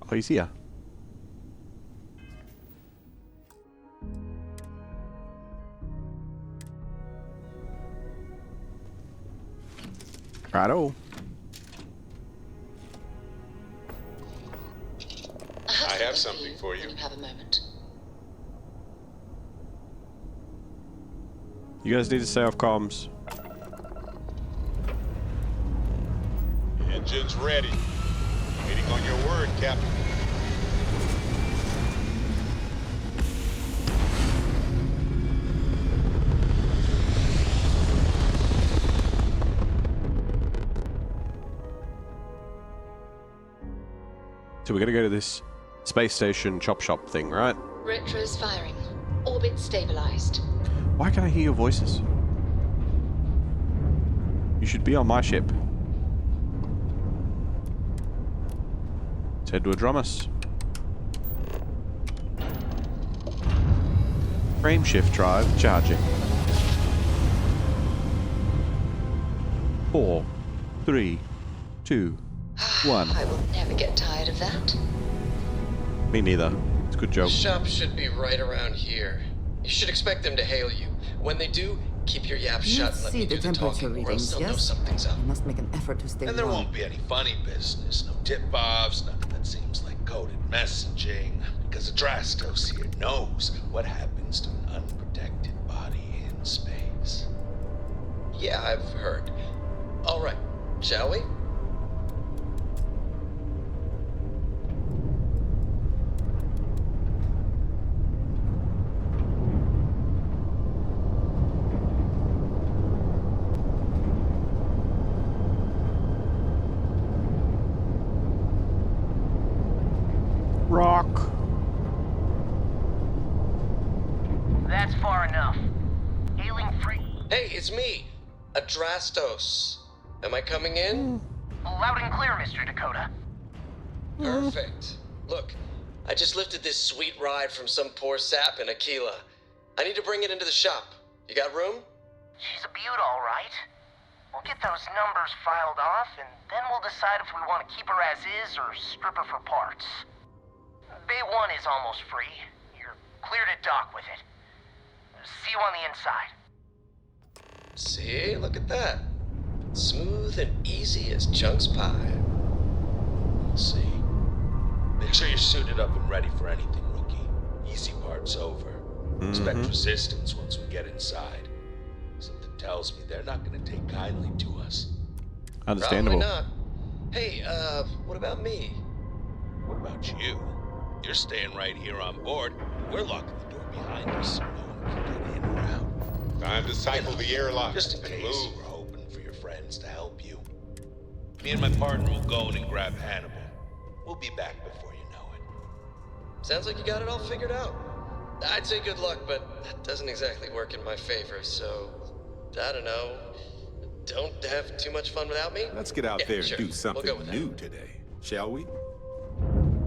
Oh, he's here. Righto. I have something for you. Have a moment. You guys need to stay off comms. Engine's ready. Waiting on your word, Captain. So we're gonna go to this space station chop shop thing, right? Retro's firing. Orbit stabilized. Why can't I hear your voices? You should be on my ship. Let's head to Adromus. Frame shift drive charging. 4, 3, 2, 1. I will never get tired of that. Me neither. It's a good joke. Shop should be right around here. You should expect them to hail you. When they do, keep your yap shut and let me do the talking, or else they'll know something's up. I must make an effort to stay And there warm. won't be any funny business, no tip-offs, nothing that seems like coded messaging, because Adrastos here knows what happens to an unprotected body in space. Yeah, I've heard. All right, shall we? Rock. That's far enough. Hailing free. Hey, it's me, Adrastos. Am I coming in? Loud and clear, Mr. Dakota. Perfect. Look, I just lifted this sweet ride from some poor sap in Akila. I need to bring it into the shop. You got room? She's a beaut, all right. We'll get those numbers filed off, and then we'll decide if we want to keep her as is or strip her for parts. Bay 1 is almost free. You're clear to dock with it. See you on the inside. See, look at that. Smooth and easy as Chunk's pie. We'll see. Make sure you're suited up and ready for anything, rookie. Easy part's over. Expect resistance once we get inside. Something tells me they're not gonna take kindly to us. Understandable. Probably not. Hey, what about me? What about you? You're staying right here on board. We're locking the door behind us so no one can get in or out. Time to cycle the airlock. Just in and case move. you were hoping for your friends to help you. Me and my partner will go in and grab Hannibal. We'll be back before you know it. Sounds like you got it all figured out. I'd say good luck, but that doesn't exactly work in my favor, so I don't know. Don't have too much fun without me? Let's get out Yeah, there and sure. do We'll something go with that. new today, shall we?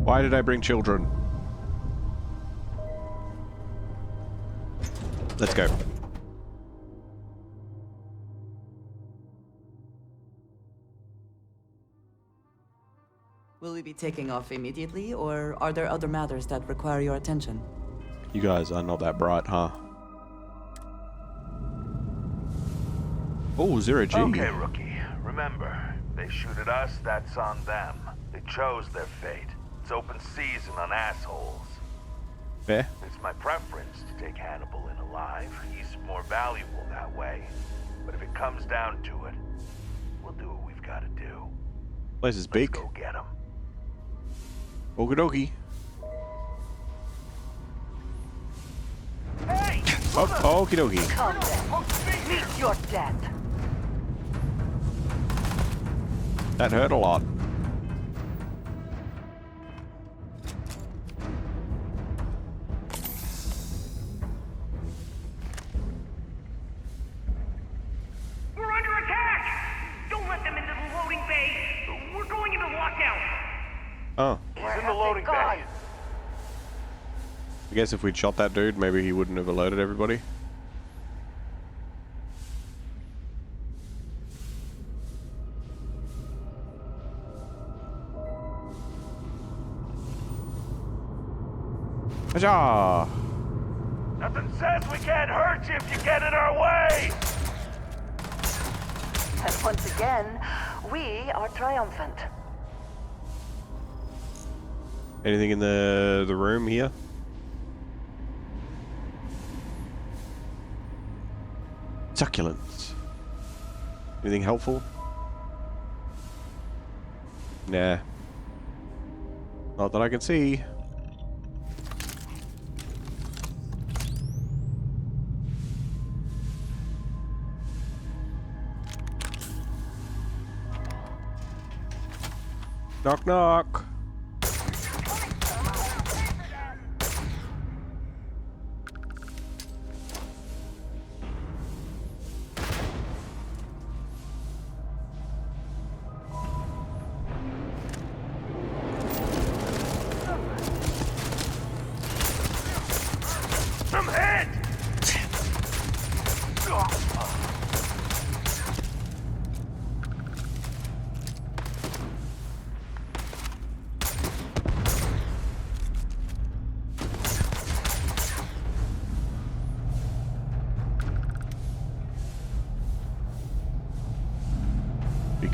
Why did I bring children? Let's go. Will we be taking off immediately, or are there other matters that require your attention? You guys are not that bright, huh? Oh, 0G. Okay, rookie. Remember, they shoot at us, that's on them. They chose their fate. It's open season on assholes. Fair. It's my preference to take Hannibal in alive. He's more valuable that way. But if it comes down to it, we'll do what we've got to do. Place is big. Go get him. Okie dokie. Hey! Oh, okie dokie. Come then. Meet your death. That hurt a lot. We're under attack! Don't let them into the loading bay. We're going into lockdown. Oh. He's in the loading bay. I guess if we'd shot that dude, maybe he wouldn't have alerted everybody. Aja! Nothing says we can't hurt you if you get in our way! And once again, we are triumphant. Anything in the room here? Succulents. Anything helpful? Nah. Not that I can see. Knock knock.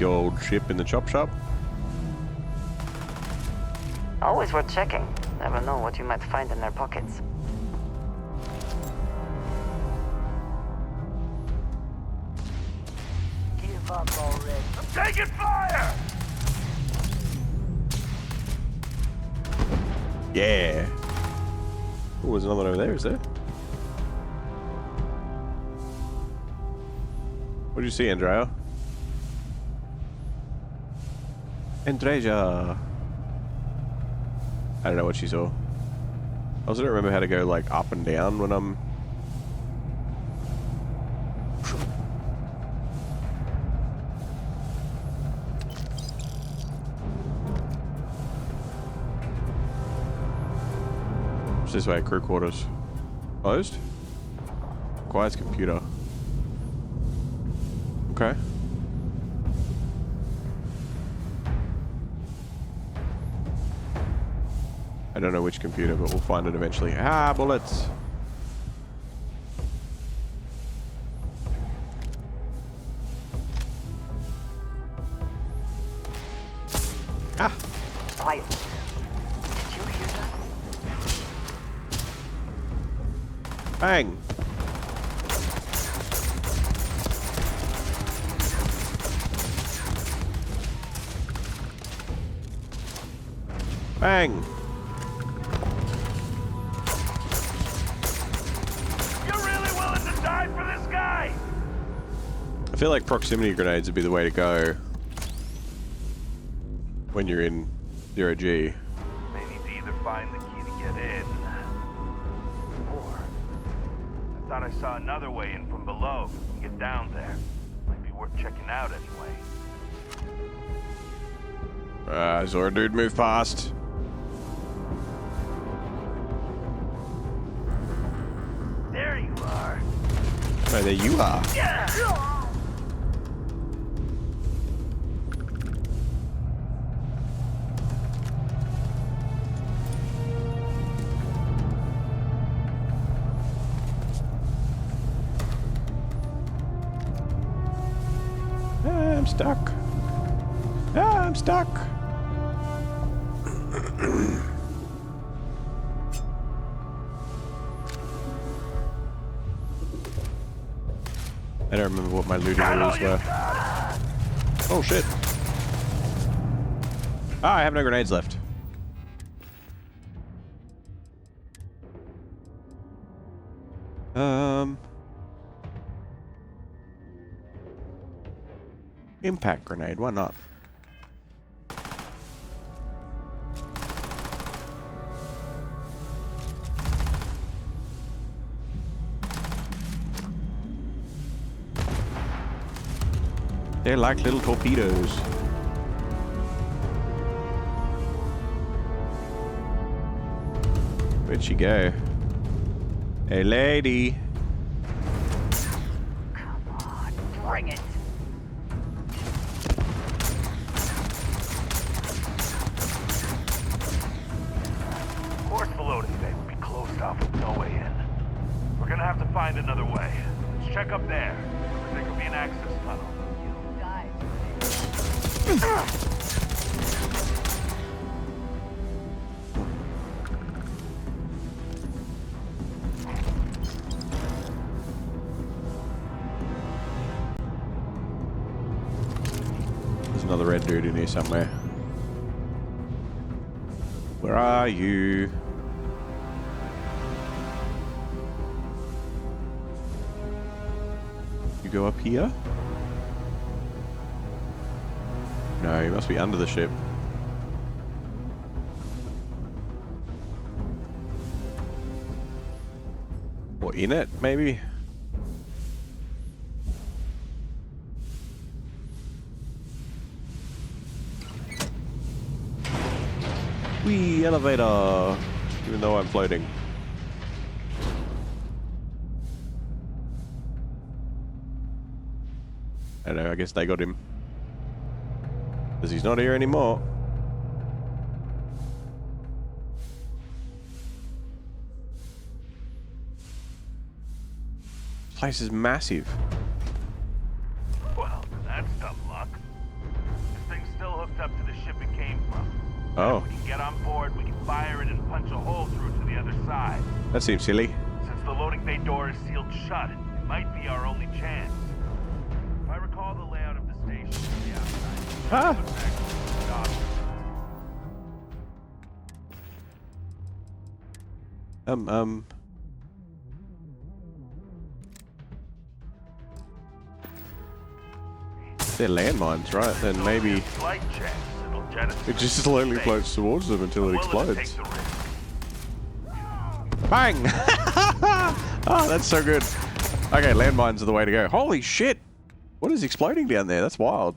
big old ship in the chop shop? Always worth checking. Never know what you might find in their pockets. Give up already. I'm taking fire! Yeah. Oh, there's another one over there, is there? What did you see, Andrea? Andrea. I don't know what she saw. I also don't remember how to go like up and down when I'm... It's this way, crew quarters. Closed? Requires computer. Okay. I don't know which computer, but we'll find it eventually. Ah, bullets! Ah! Quiet. Did you hear that? Bang! Bang! I feel like proximity grenades would be the way to go when you're in 0G. May need to either find the key to get in, or I thought I saw another way in from below. We can get down there. Might be worth checking out anyway. I saw a dude move past. There you are. Oh, there you are. Yeah. I'm stuck. Ah, I'm stuck. I don't remember what my looting rules were. Oh shit. Ah, I have no grenades left. Impact grenade, why not? They're like little torpedoes. Where'd she go? Hey, lady. Come on, bring it. Of course the loading bay will be closed off with no way in. We're gonna have to find another way. Let's check up there. There could be an access tunnel. There's another red dude in here somewhere. Where are you? You go up here? No, you must be under the ship. Or in it, maybe? Whee, elevator! Even though I'm floating. I don't know, I guess they got him. Because he's not here anymore. This place is massive. Well, that's dumb luck. up to the ship it came from. Oh. We can get on board, we can fire it and punch a hole through to the other side. That seems silly. Since the loading bay door is sealed shut, it might be our only chance. If I recall the layout of the station from the outside, They're landmines, right? Then maybe it just slowly floats towards them until it explodes. Bang! Oh, that's so good. Okay, landmines are the way to go. Holy shit! What is exploding down there? That's wild.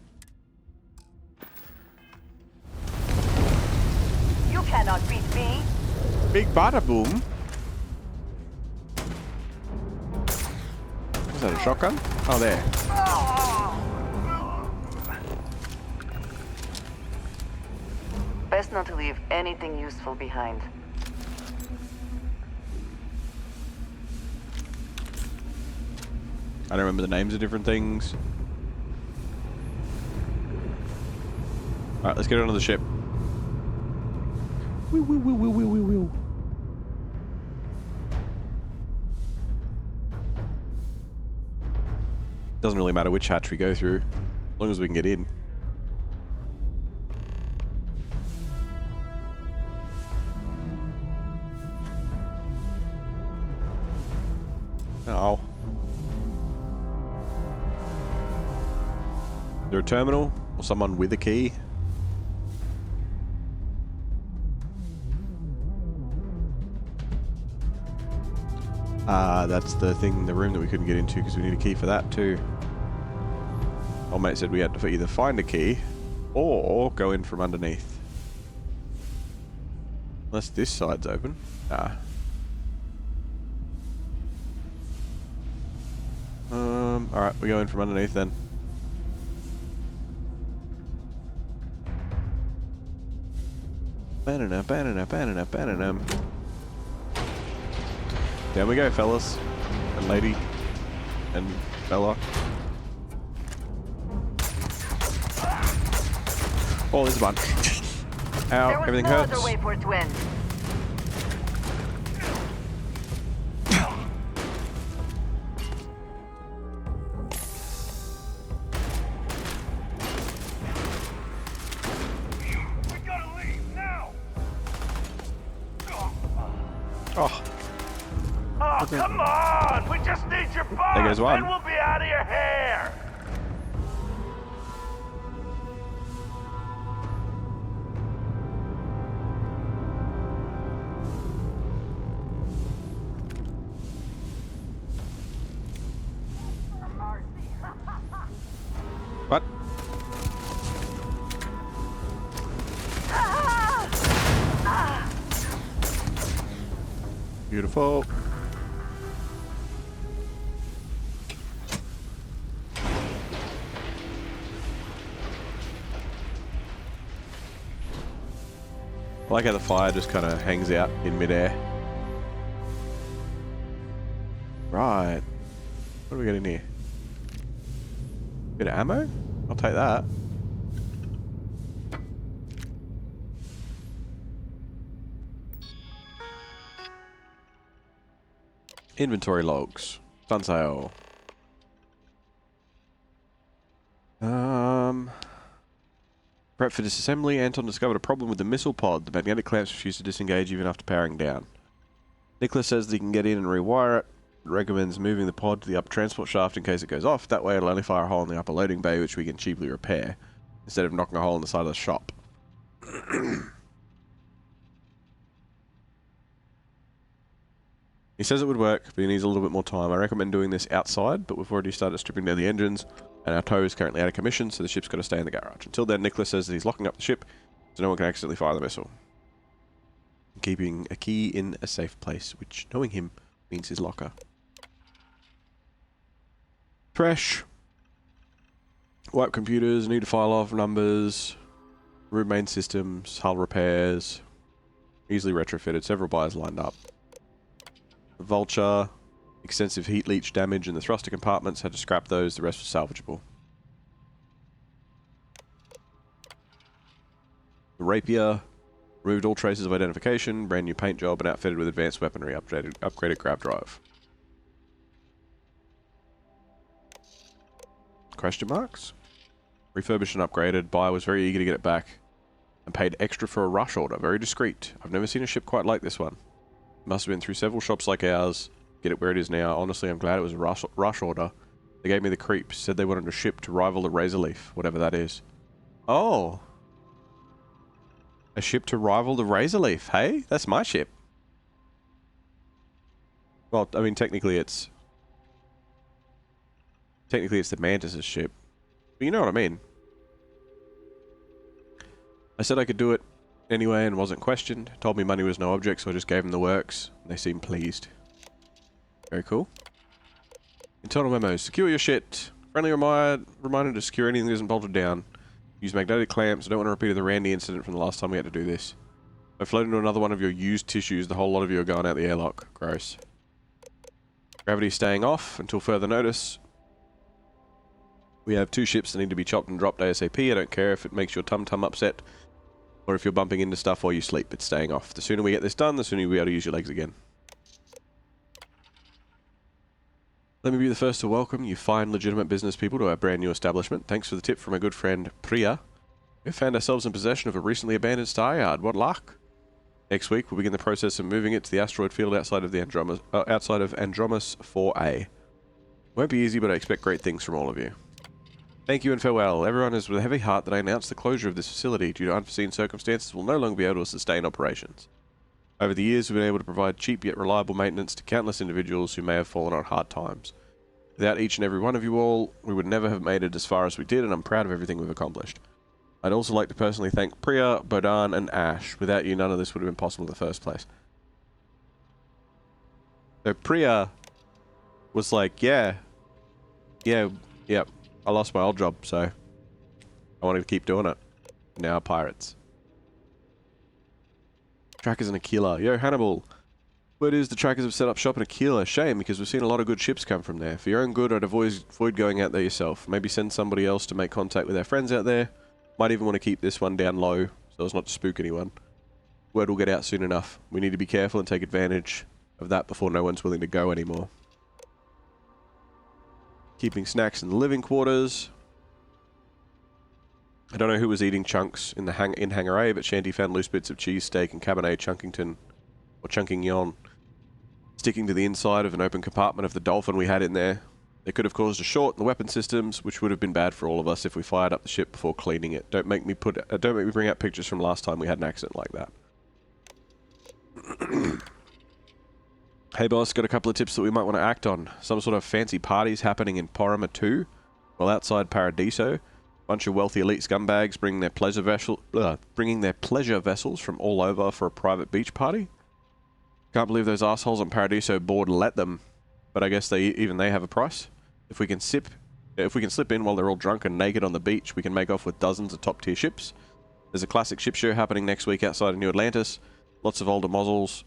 You cannot beat me. Big bada boom. Was that a shotgun? Oh, there. Best not to leave anything useful behind. I don't remember the names of different things. Alright, let's get onto the ship. Wheel, wheel, wheel, wheel, wheel, wheel, wheel. Doesn't really matter which hatch we go through, as long as we can get in. Oh. Is there a terminal? Or someone with a key? That's the thing, the room that we couldn't get into because we need a key for that too. Old mate said we had to either find a key or go in from underneath. Unless this side's open. Ah. Alright, we go in from underneath then. Banana, banana, banana, banana. Down we go, fellas. And lady. And fella. Oh, there's one. Ow, everything hurts. There was no other way for it to end. Oh. Oh, come on! We just need your bones! There goes one. Then we'll be out of your hair! What? Beautiful. I like how the fire just kind of hangs out in midair. Right. What do we got in here? Bit of ammo? I'll take that. Inventory logs. Fun sale. Prep for disassembly. Anton discovered a problem with the missile pod. The magnetic clamps refuse to disengage even after powering down. Nicholas says that he can get in and rewire it. Recommends moving the pod to the upper transport shaft in case it goes off. That way it'll only fire a hole in the upper loading bay, which we can cheaply repair, instead of knocking a hole in the side of the shop. He says it would work, but he needs a little bit more time. I recommend doing this outside, but we've already started stripping down the engines, and our tow is currently out of commission, so the ship's got to stay in the garage. Until then, Nicholas says that he's locking up the ship, so no one can accidentally fire the missile. Keeping a key in a safe place, which, knowing him, means his locker. Fresh. Wipe computers, need to file off numbers, room main systems, hull repairs, easily retrofitted, several buyers lined up. Vulture, extensive heat leach damage in the thruster compartments, had to scrap those, the rest was salvageable. The rapier. Removed all traces of identification. Brand new paint job and outfitted with advanced weaponry. Upgraded grab drive. Question marks? Refurbished and upgraded. Buyer was very eager to get it back. And paid extra for a rush order. Very discreet. I've never seen a ship quite like this one. Must have been through several shops like ours. Get it where it is now. Honestly, I'm glad it was a rush order. They gave me the creeps. Said they wanted a ship to rival the Razorleaf. Whatever that is. Oh. A ship to rival the Razorleaf. Hey? That's my ship. Well, I mean, technically it's the Mantis' ship. But you know what I mean. I said I could do it anyway and wasn't questioned. Told me money was no object, so I just gave them the works. They seemed pleased. Very cool. Internal memos. Secure your shit. Friendly reminder to secure anything that isn't bolted down. Use magnetic clamps. I don't want to repeat the Randy incident from the last time we had to do this. If I float into another one of your used tissues, the whole lot of you are going out the airlock. Gross. Gravity staying off until further notice. We have 2 ships that need to be chopped and dropped ASAP. I don't care if it makes your tum-tum upset or if you're bumping into stuff while you sleep. It's staying off. The sooner we get this done, the sooner you'll be able to use your legs again. Let me be the first to welcome you fine, legitimate business people to our brand new establishment. Thanks for the tip from our good friend Priya. We've found ourselves in possession of a recently abandoned star yard. What luck! Next week, we'll begin the process of moving it to the asteroid field outside of Andromeda 4A. Won't be easy, but I expect great things from all of you. Thank you and farewell. Everyone is with a heavy heart that I announce the closure of this facility due to unforeseen circumstances will no longer be able to sustain operations. Over the years, we've been able to provide cheap yet reliable maintenance to countless individuals who may have fallen on hard times. Without each and every one of you all, we would never have made it as far as we did, and I'm proud of everything we've accomplished. I'd also like to personally thank Priya, Bodan, and Ash. Without you, none of this would have been possible in the first place. So Priya was like, yeah, I lost my old job, so I wanted to keep doing it. Now pirates. Trackers in Akila. Yo, Hannibal. Word is the trackers have set up shop in Akila. Shame, because we've seen a lot of good ships come from there. For your own good, I'd avoid going out there yourself. Maybe send somebody else to make contact with our friends out there. Might even want to keep this one down low, so as not to spook anyone. Word will get out soon enough. We need to be careful and take advantage of that before no one's willing to go anymore. Keeping snacks in the living quarters. I don't know who was eating chunks in the Hangar A, but Shanty found loose bits of cheesesteak and Cabernet Chunkington, or Chunkingyon, sticking to the inside of an open compartment of the Dolphin we had in there. They could have caused a short in the weapon systems, which would have been bad for all of us if we fired up the ship before cleaning it. Don't make me bring out pictures from last time we had an accident like that. Hey boss, got a couple of tips that we might want to act on. Some sort of fancy parties happening in Porima 2, while outside Paradiso. Bunch of wealthy elite scumbags bringing their pleasure vessels from all over for a private beach party. Can't believe those assholes on Paradiso board let them, but I guess even they have a price. If we can slip in while they're all drunk and naked on the beach, we can make off with dozens of top-tier ships. There's a classic ship show happening next week outside of New Atlantis. Lots of older mozzles,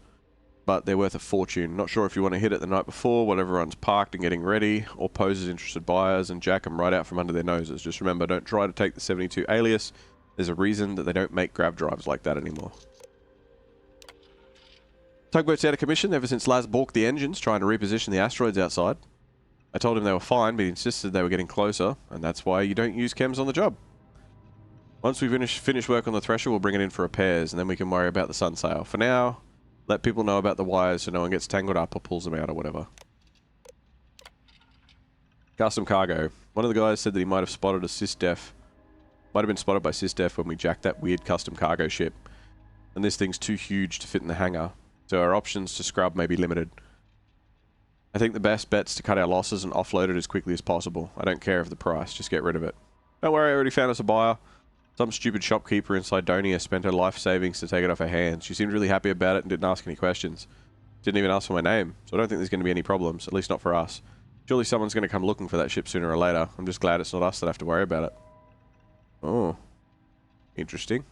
but they're worth a fortune. Not sure if you want to hit it the night before while everyone's parked and getting ready, or pose as interested buyers and jack them right out from under their noses. Just remember, don't try to take the 72 alias. There's a reason that they don't make grab drives like that anymore. Tugboat's out of commission ever since Laz balked the engines trying to reposition the asteroids outside. I told him they were fine, but he insisted they were getting closer, and that's why you don't use chems on the job. Once we finish work on the Thresher, we'll bring it in for repairs, and then we can worry about the sun sail. For now, let people know about the wires so no one gets tangled up or pulls them out or whatever. Custom cargo. One of the guys said that he might have spotted a SysDef. Might have been spotted by SysDef when we jacked that weird custom cargo ship. And this thing's too huge to fit in the hangar, so our options to scrub may be limited. I think the best bet's to cut our losses and offload it as quickly as possible. I don't care of the price, just get rid of it. Don't worry, I already found us a buyer. Some stupid shopkeeper in Cydonia spent her life savings to take it off her hands. She seemed really happy about it and didn't ask any questions. Didn't even ask for my name, so I don't think there's going to be any problems, at least not for us. Surely someone's going to come looking for that ship sooner or later. I'm just glad it's not us that have to worry about it. Oh. Interesting.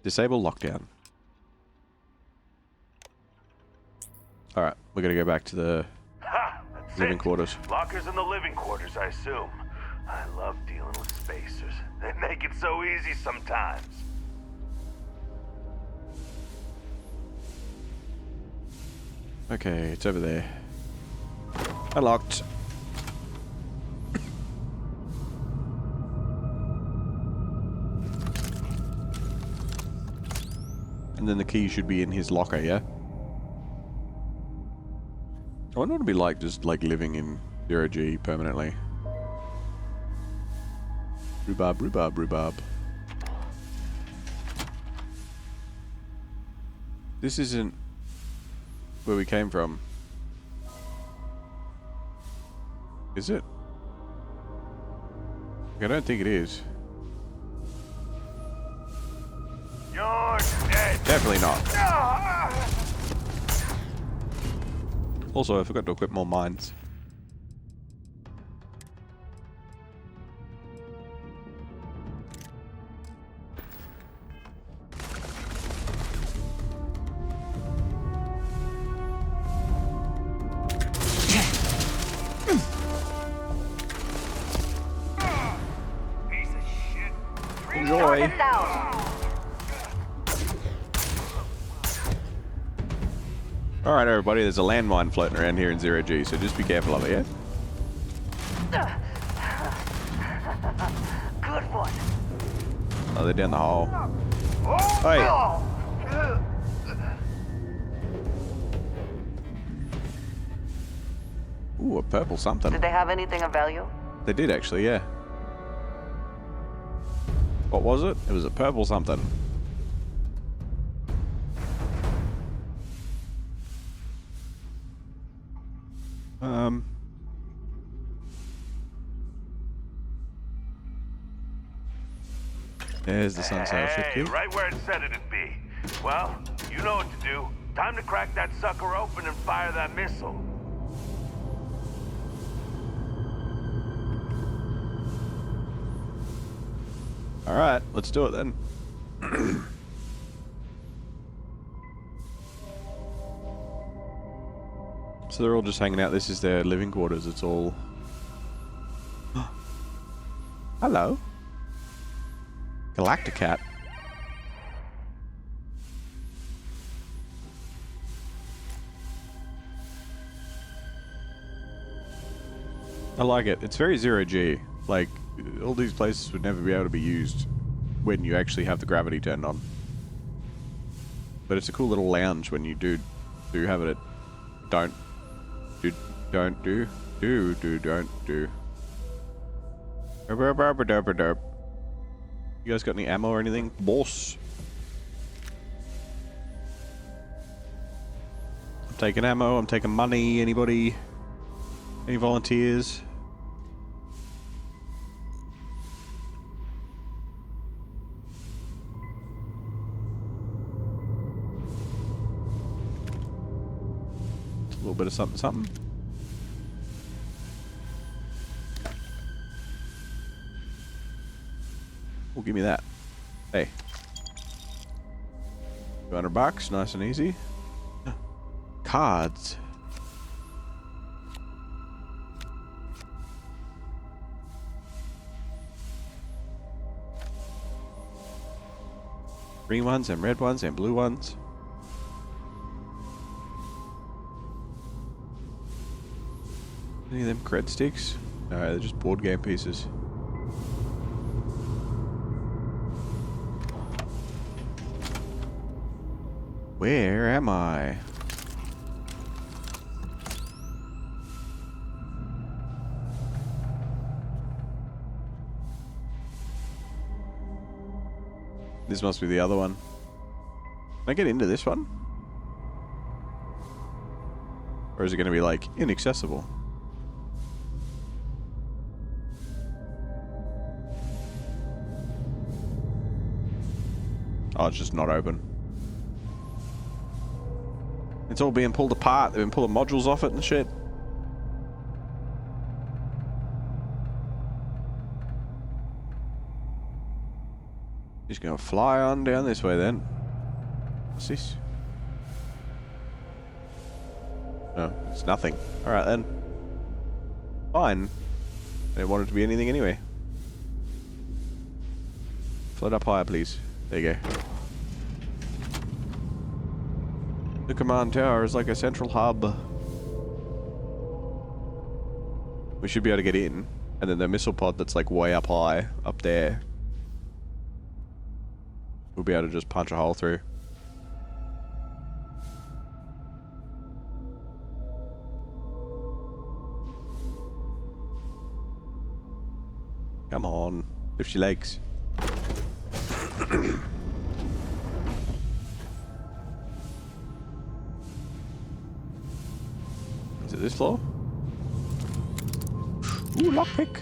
Disable lockdown. Alright, we're going to go back to the living quarters. Lockers in the living quarters, I assume. I love dealing with spacers. They make it so easy sometimes. Okay, it's over there. Unlocked. And then the key should be in his locker, yeah? I wonder what it'd be like just like living in 0G permanently. Rhubarb, rhubarb, rhubarb. This isn't where we came from. Is it? I don't think it is. You're dead. Definitely not. Also, I forgot to equip more mines. Enjoy. Alright everybody, there's a landmine floating around here in 0G, so just be careful of it, yeah? Good one. Oh, they're down the hole. Hey! Ooh, a purple something. Did they have anything of value? They did actually, yeah. What was it? It was a purple something. There's the sunsail ship Hey, key. right where it said it'd be. Well, you know what to do. Time to crack that sucker open and fire that missile. Alright, let's do it then. So they're all just hanging out. This is their living quarters. It's all... Hello. Galacticat. I like it. It's very 0G. Like, all these places would never be able to be used when you actually have the gravity turned on. But it's a cool little lounge when you do have it. Don't do. You guys got any ammo or anything? Boss. I'm taking ammo, I'm taking money. Anybody? Any volunteers? A little bit of something, something. Well, give me that. Hey. $200, nice and easy. Cards. Green ones and red ones and blue ones. Any of them cred sticks? No, they're just board game pieces. Where am I? This must be the other one. Can I get into this one? Or is it going to be like inaccessible? Oh, it's just not open. It's all being pulled apart. They've been pulling modules off it and shit. Just gonna fly on down this way then. What's this? No, it's nothing. Alright then. Fine. I didn't want it to be anything anyway. Float up higher, please. There you go. The command tower is like a central hub. We should be able to get in, and then the missile pod that's like way up high, up there, we'll be able to just punch a hole through. Come on, lift your legs. Is it this floor? Ooh, lockpick.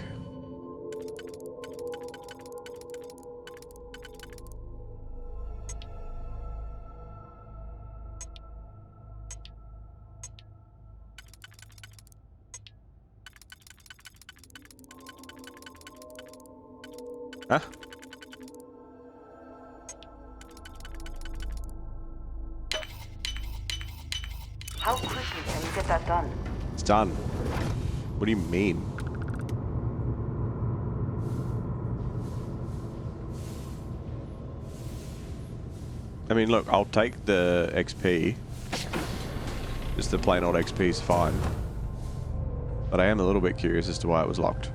Huh? How quickly can you get that done? It's done. What do you mean? I mean, look, I'll take the XP. Just the plain old XP is fine. But I am a little bit curious as to why it was locked.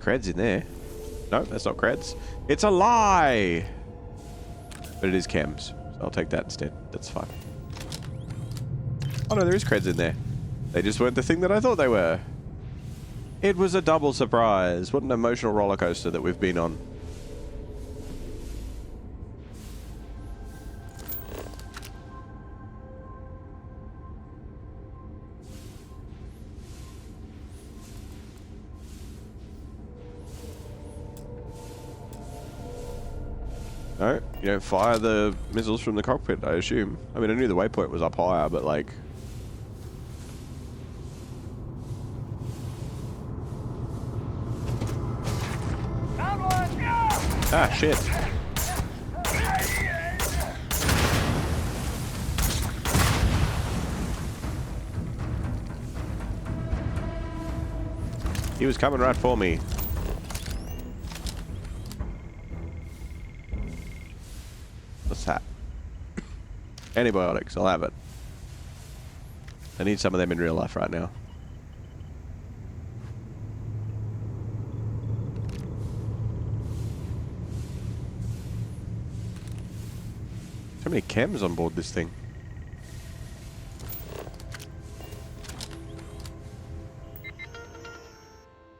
Creds in there. No, that's not creds. It's a lie! But it is chems. So I'll take that instead. That's fine. Oh no, there is creds in there. They just weren't the thing that I thought they were. It was a double surprise. What an emotional roller coaster that we've been on. No, you don't fire the missiles from the cockpit, I assume. I mean, I knew the waypoint was up higher, but like... Ah, shit. He was coming right for me. What's that? Antibiotics, I'll have it. I need some of them in real life right now. So many chems on board this thing.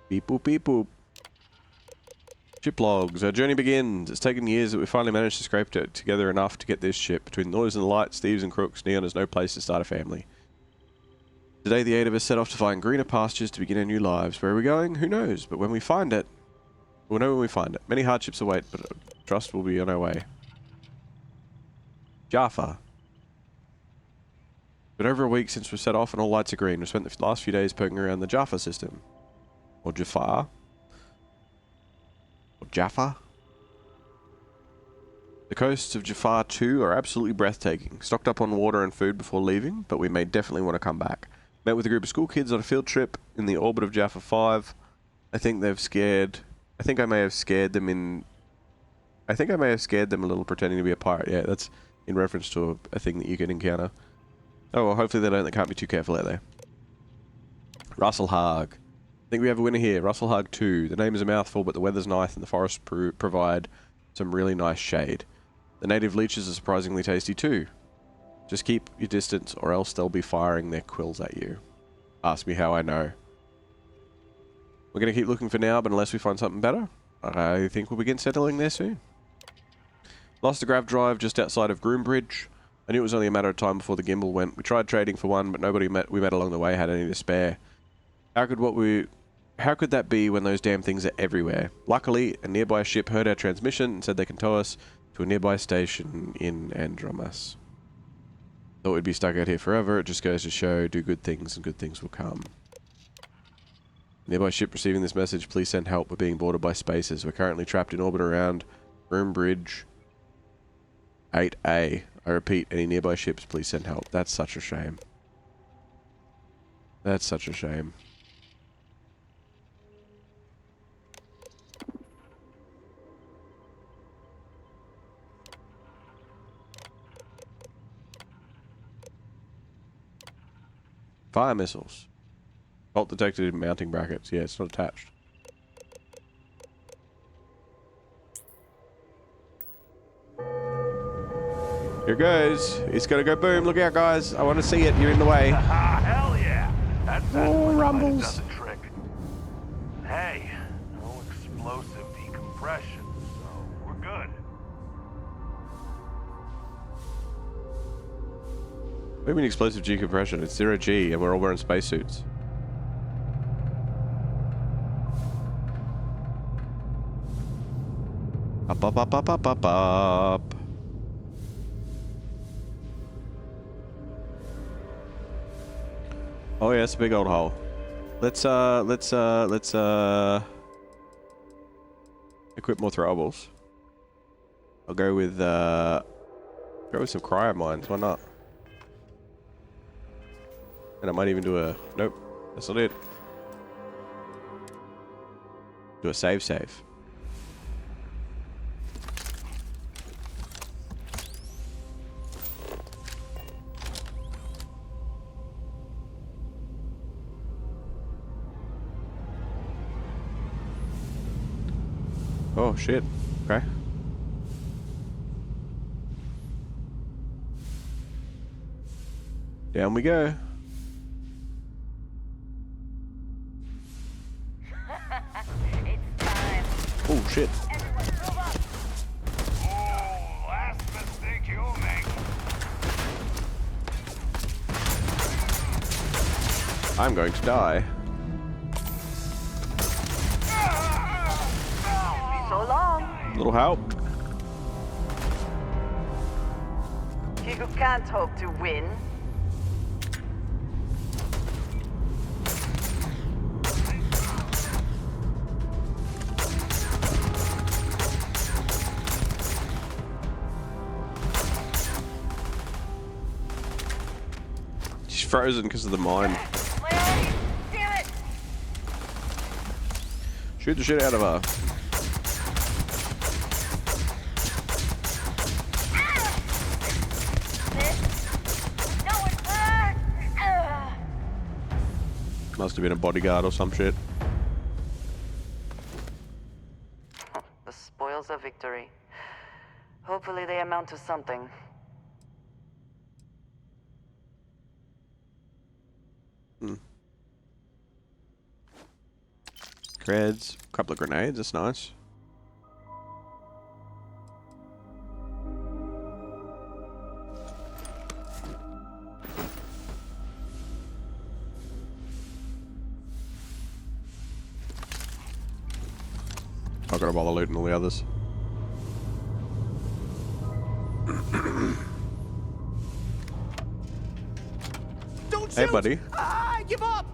Beep boop beep boop. Ship logs. Our journey begins. It's taken years that we finally managed to scrape it together enough to get this ship. Between the noise and the lights, thieves and crooks, Neon has no place to start a family. Today the 8 of us set off to find greener pastures to begin our new lives. Where are we going? Who knows? But when we find it, we'll know when we find it. Many hardships await, but trust will be on our way. Jaffa. But over a week since we set off and all lights are green, we spent the last few days poking around the Jaffa system. Or Jafar. Or Jaffa. The coasts of Jafar too are absolutely breathtaking. Stocked up on water and food before leaving, but we may definitely want to come back. Met with a group of school kids on a field trip in the orbit of Jaffa 5. I think I may have scared them a little pretending to be a pirate. Yeah, that's in reference to a thing that you can encounter. Oh, well, hopefully they can't be too careful out there. Russelhag. I think we have a winner here. Russelhag 2. The name is a mouthful, but the weather's nice and the forests provide some really nice shade. The native leeches are surprisingly tasty too. Just keep your distance or else they'll be firing their quills at you. Ask me how I know. We're going to keep looking for now, but unless we find something better, I think we'll begin settling there soon. Lost the grav drive just outside of Groombridge. I knew it was only a matter of time before the gimbal went. We tried trading for one, but nobody we met along the way had any to spare. How could that be when those damn things are everywhere? Luckily, a nearby ship heard our transmission and said they can tow us to a nearby station in Andromas. Thought we'd be stuck out here forever. It just goes to show, do good things and good things will come. Nearby ship receiving this message, please send help. We're being boarded by spacers. We're currently trapped in orbit around Groombridge. 8A. I repeat, any nearby ships, please send help. That's such a shame. That's such a shame. Fire missiles. Bolt detected in mounting brackets. Yeah, it's not attached. Here goes. It's gonna go boom. Look out, guys. I want to see it. You're in the way. Hell yeah! That's Oh, rumbles. does the trick. Hey, no explosive decompression, so we're good. What do you mean explosive decompression? It's 0G and we're all wearing spacesuits. Up, up, up, up, up, up, up. Oh yeah, it's a big old hole. Let's equip more throwables. I'll go with some cryo mines, why not? And I might even do a... Nope, that's not it. Do a save. Oh shit, okay. Down we go. Oh shit. Last mistake you'll make. I'm going to die. So long. Little help. He who can't hope to win. She's frozen because of the mine. Damn it! Shoot the shit out of her. Must have been a bodyguard or some shit. The spoils of victory. Hopefully they amount to something. Creds, couple of grenades, that's nice. Not gonna bother looting all the others. Don't Hey, shoot! buddy. I give up!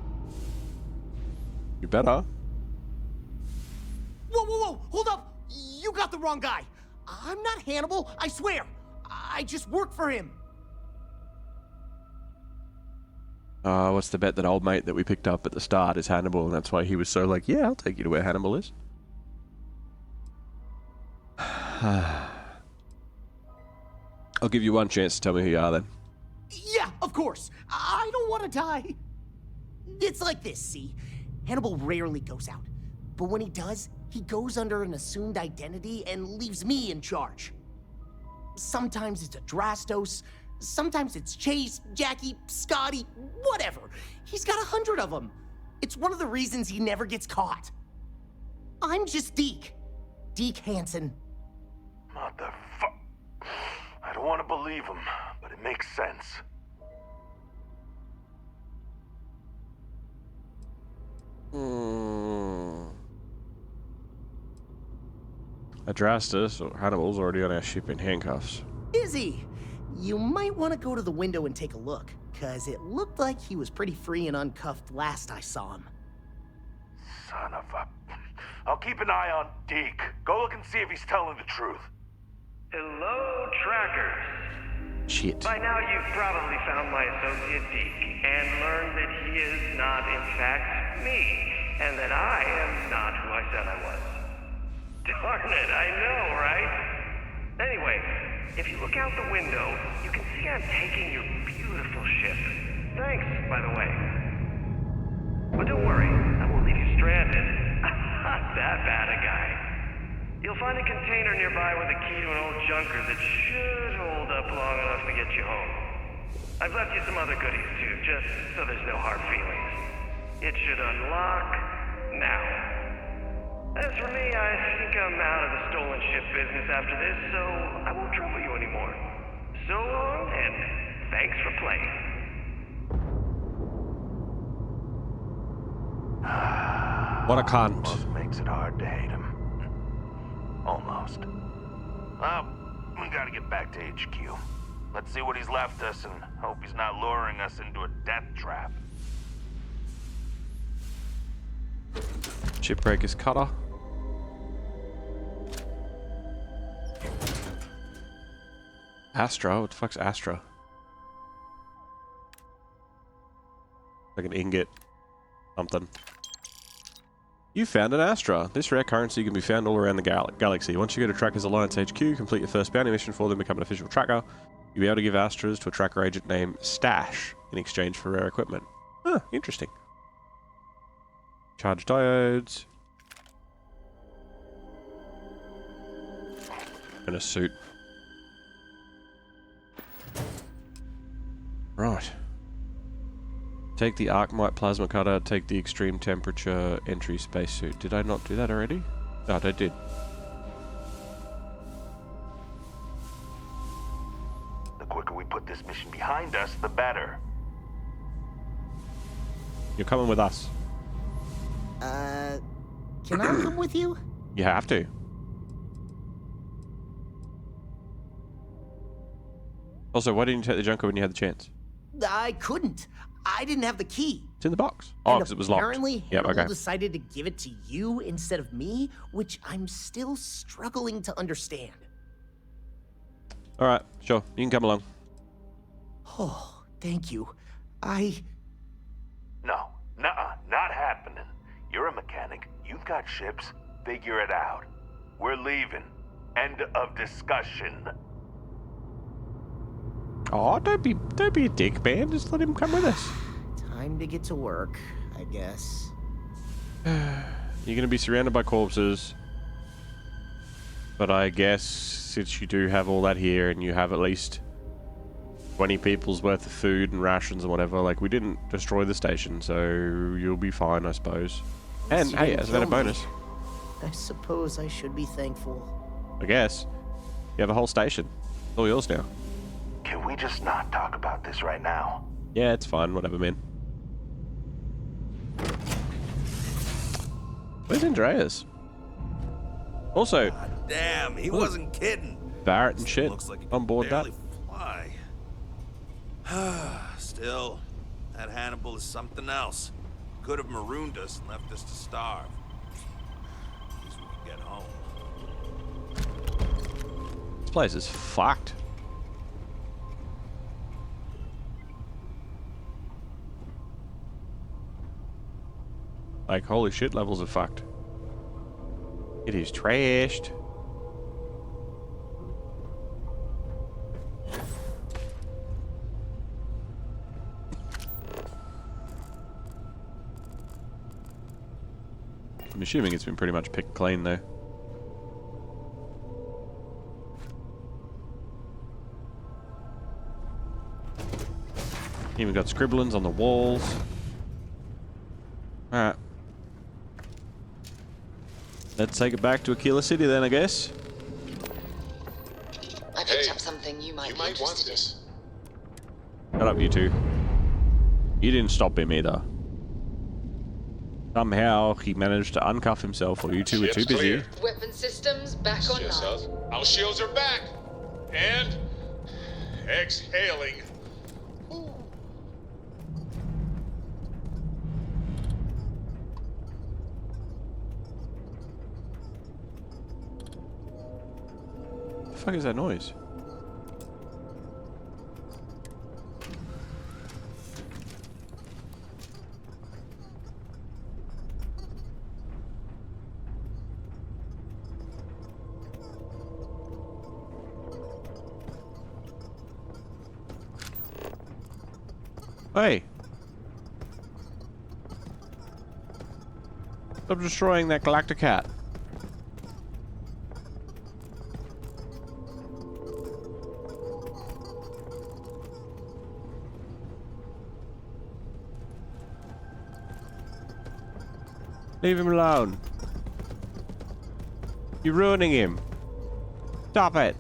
You better. Whoa! Hold up! You got the wrong guy. I'm not Hannibal, I swear. I just work for him. What's the bet that old mate that we picked up at the start is Hannibal, and that's why he was so like, yeah, I'll take you to where Hannibal is. I'll give you one chance to tell me who you are then. Yeah, of course. I don't want to die. It's like this, see? Hannibal rarely goes out. But when he does, he goes under an assumed identity and leaves me in charge. Sometimes it's Adrastos, sometimes it's Chase, Jackie, Scotty, whatever. He's got 100 of them. It's one of the reasons he never gets caught. I'm just Deke. Deke Hansen. I don't want to believe him, but it makes sense. Adrastos, or Hannibal's already on our ship in handcuffs. Is he? You might want to go to the window and take a look, cause it looked like he was pretty free and uncuffed last I saw him. Son of a... I'll keep an eye on Deke. Go look and see if he's telling the truth. Hello, trackers. Shit. By now you've probably found my associate Deke and learned that he is not in fact me, and that I am not who I said I was. Darn it, I know, right? Anyway, if you look out the window, you can see I'm taking your beautiful ship. Thanks, by the way. But don't worry, I won't leave you stranded. I'm not that bad a guy. You'll find a container nearby with a key to an old junker that should hold up long enough to get you home. I've left you some other goodies too, just so there's no hard feelings. It should unlock now. As for me, I think I'm out of the stolen ship business after this, so I won't trouble you anymore. So long, and thanks for playing. What a cunt. Almost makes it hard to hate him. Almost. Well, we gotta get back to HQ. Let's see what he's left us and hope he's not luring us into a death trap. Shipbreaker's cutter. Astra? What the fuck's Astra? Like an ingot. Something. You found an Astra. This rare currency can be found all around the galaxy. Once you go to Trackers Alliance HQ, complete your first bounty mission for them, become an official tracker. You'll be able to give Astras to a tracker agent named Stash in exchange for rare equipment. Huh, interesting. Charge diodes. And a suit. Right. Take the Arcmite plasma cutter, take the extreme temperature entry spacesuit. Did I not do that already? No, I did. The quicker we put this mission behind us, the better. You're coming with us. Can I come with you? You have to. Also, why didn't you take the junker when you had the chance? I couldn't. I didn't have the key. It's in the box. Oh, because it was locked. Apparently, Yep, Hannibal okay. decided to give it to you instead of me, which I'm still struggling to understand. Alright, sure. You can come along. Oh, thank you. No, nuh-uh, not happening. You're a mechanic. You've got ships. Figure it out. We're leaving. End of discussion. Oh, don't be a dick, man. Just let him come with us. Time to get to work, I guess. You're gonna be surrounded by corpses. But I guess since you do have all that here and you have at least 20 people's worth of food and rations and whatever, like, we didn't destroy the station, so you'll be fine, I suppose. And You hey, didn't as an added kill me. bonus, I suppose I should be thankful. I guess, you have a whole station. It's all yours now. Can we just not talk about this right now? Yeah, it's fine, whatever, man. Where's Andreas? Also, Damn, he wasn't kidding. Barrett and shit Looks like he on board that. barely fly. Still, that Hannibal is something else. Could have marooned us and left us to starve. At least we could get home. This place is fucked. Like, holy shit, levels are fucked. It is trashed. I'm assuming it's been pretty much picked clean, though. Even got scribblings on the walls. Alright. Let's take it back to Akila City then, I guess. I picked up something you might be interested in. Shut up, you two. You didn't stop him either. Somehow he managed to uncuff himself while you two were too busy. Weapon systems back online. Our shields are back. And exhaling. fuck is that noise? Hey! Stop destroying that Galactic Cat. Leave him alone. You're ruining him. Stop it.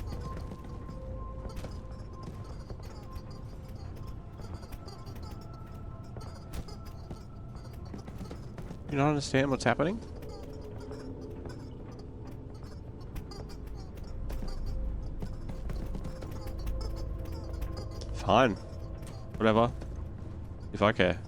You don't understand what's happening? Fine. Whatever. If I care.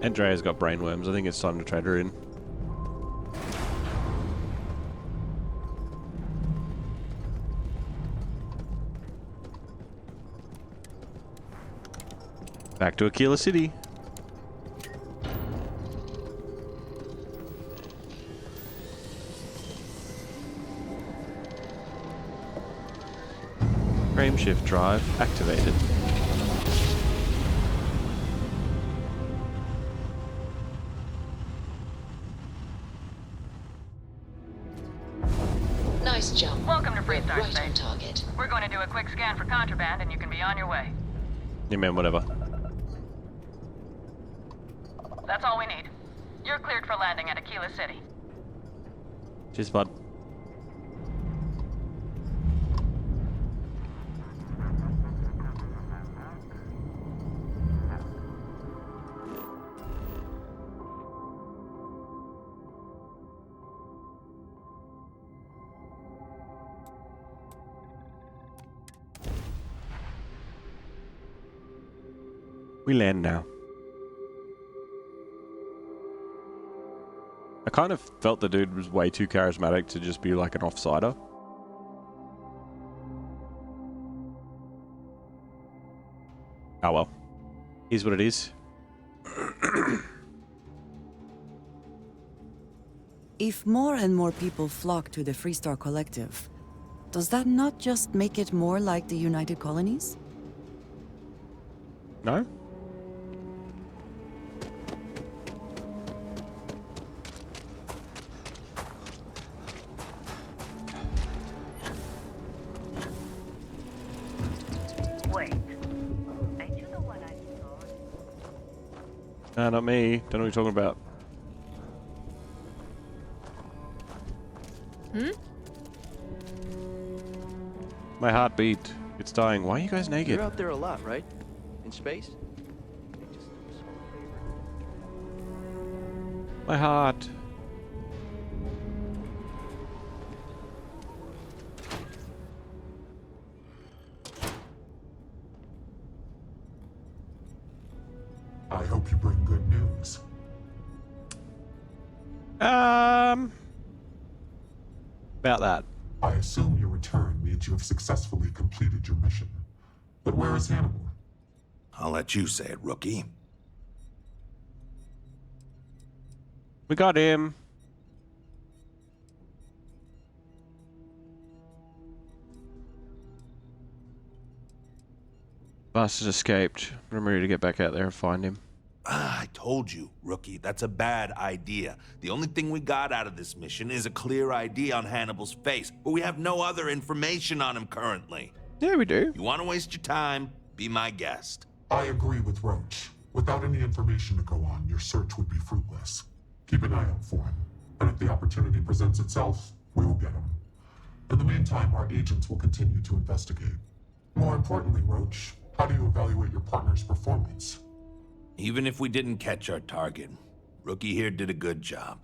Andrea's got brainworms. I think it's time to trade her in. Back to Akila City. Frame shift drive activated. Nice jump. Welcome to We're Freestar right Space. on target. We're going to do a quick scan for contraband and you can be on your way. Yeah, man, whatever. That's all we need. You're cleared for landing at Akila City. Cheers, bud. We land now. I kind of felt the dude was way too charismatic to just be like an offsider. Oh well. Here's what it is. If more and more people flock to the Freestar Collective, does that not just make it more like the United Colonies? No? Wait. Ain't you the one I saw? Nah, not me. Don't know what you're talking about. My heart beat. It's dying. Why are you guys naked? You're out there a lot, right? In space? My heart. I hope you bring good news. About that. I assume your return means you have successfully completed your mission. But where is Hannibal? I'll let you say it, rookie. We got him. Bus has escaped. I'm ready to get back out there and find him. I told you, rookie, that's a bad idea. The only thing we got out of this mission is a clear ID on Hannibal's face, but we have no other information on him currently. Yeah, we do. You want to waste your time? Be my guest. I agree with Roach. Without any information to go on, your search would be fruitless. Keep an eye out for him, and if the opportunity presents itself, we will get him. In the meantime, our agents will continue to investigate. More importantly, Roach, how do you evaluate your partner's performance? Even if we didn't catch our target, Rookie here did a good job.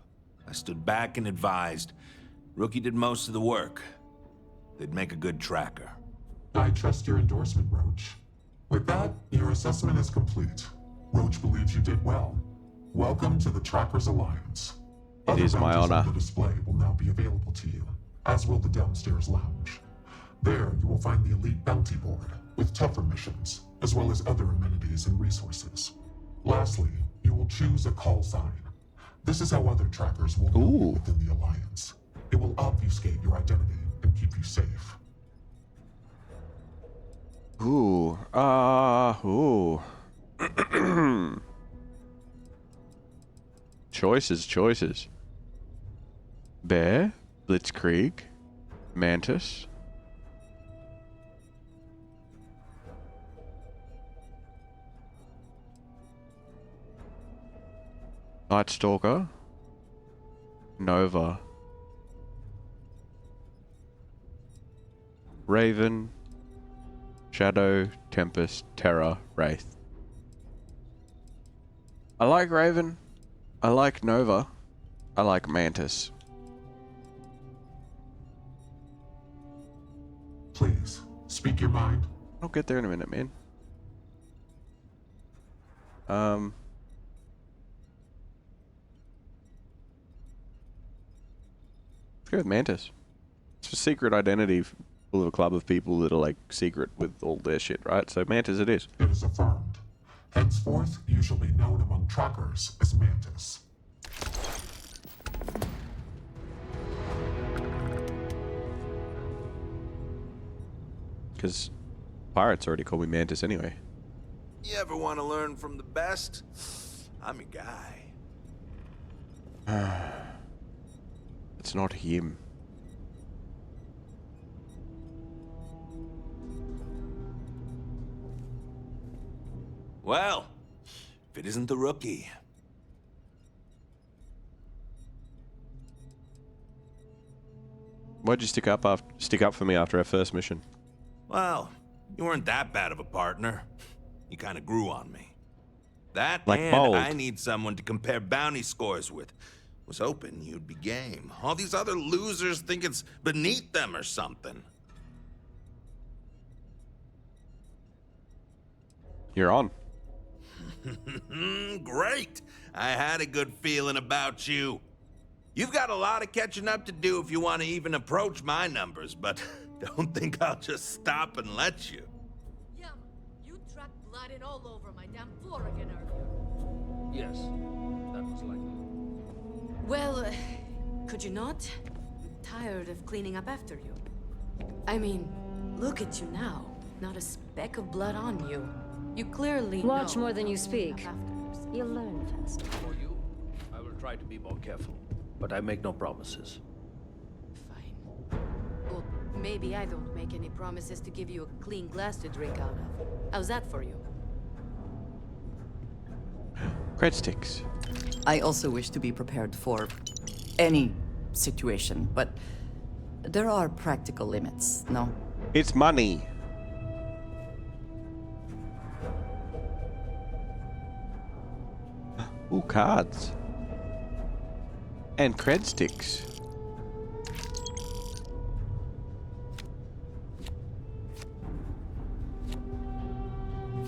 I stood back and advised. Rookie did most of the work. They'd make a good tracker. I trust your endorsement, Roach. With that, your assessment is complete. Roach believes you did well. Welcome to the Trackers Alliance. It is my honor. The display will now be available to you, as will the downstairs lounge. There, you will find the elite bounty board with tougher missions, as well as other amenities and resources. Lastly, you will choose a call sign. This is how other trackers will know you within the Alliance. It will obfuscate your identity and keep you safe. Ooh. Choices. Bear, Blitzkrieg, Mantis. Night Stalker, Nova, Raven, Shadow, Tempest, Terror, Wraith. I like Raven. I like Nova. I like Mantis. Please, speak your mind. I'll get there in a minute, man. Let's go with Mantis. It's a secret identity full of a club of people that are like secret with all their shit, right? So Mantis it is. It is affirmed. Henceforth, you shall be known among trackers as Mantis. Because pirates already call me Mantis anyway. You ever want to learn from the best? I'm your guy. It's not him. Well, if it isn't the rookie. Why'd you stick up for me after our first mission? Well, you weren't that bad of a partner. You kind of grew on me. That like and bold. I need someone to compare bounty scores with. Was hoping you'd be game. All these other losers think it's beneath them or something. You're on. Great. I had a good feeling about you. You've got a lot of catching up to do if you want to even approach my numbers, but don't think I'll just stop and let you. Yeah, you tracked blood in all over my damn floor again earlier. Yes, that was likely. Well, could you not? I'm tired of cleaning up after you. I mean, look at you now. Not a speck of blood on you. You clearly Watch know more than you speak. afterwards. You'll learn fast. For you, I will try to be more careful, but I make no promises. Well, maybe I don't make any promises to give you a clean glass to drink out of. How's that for you? Cred sticks. I also wish to be prepared for any situation, but there are practical limits, no? It's money. Ooh, cards. And cred sticks.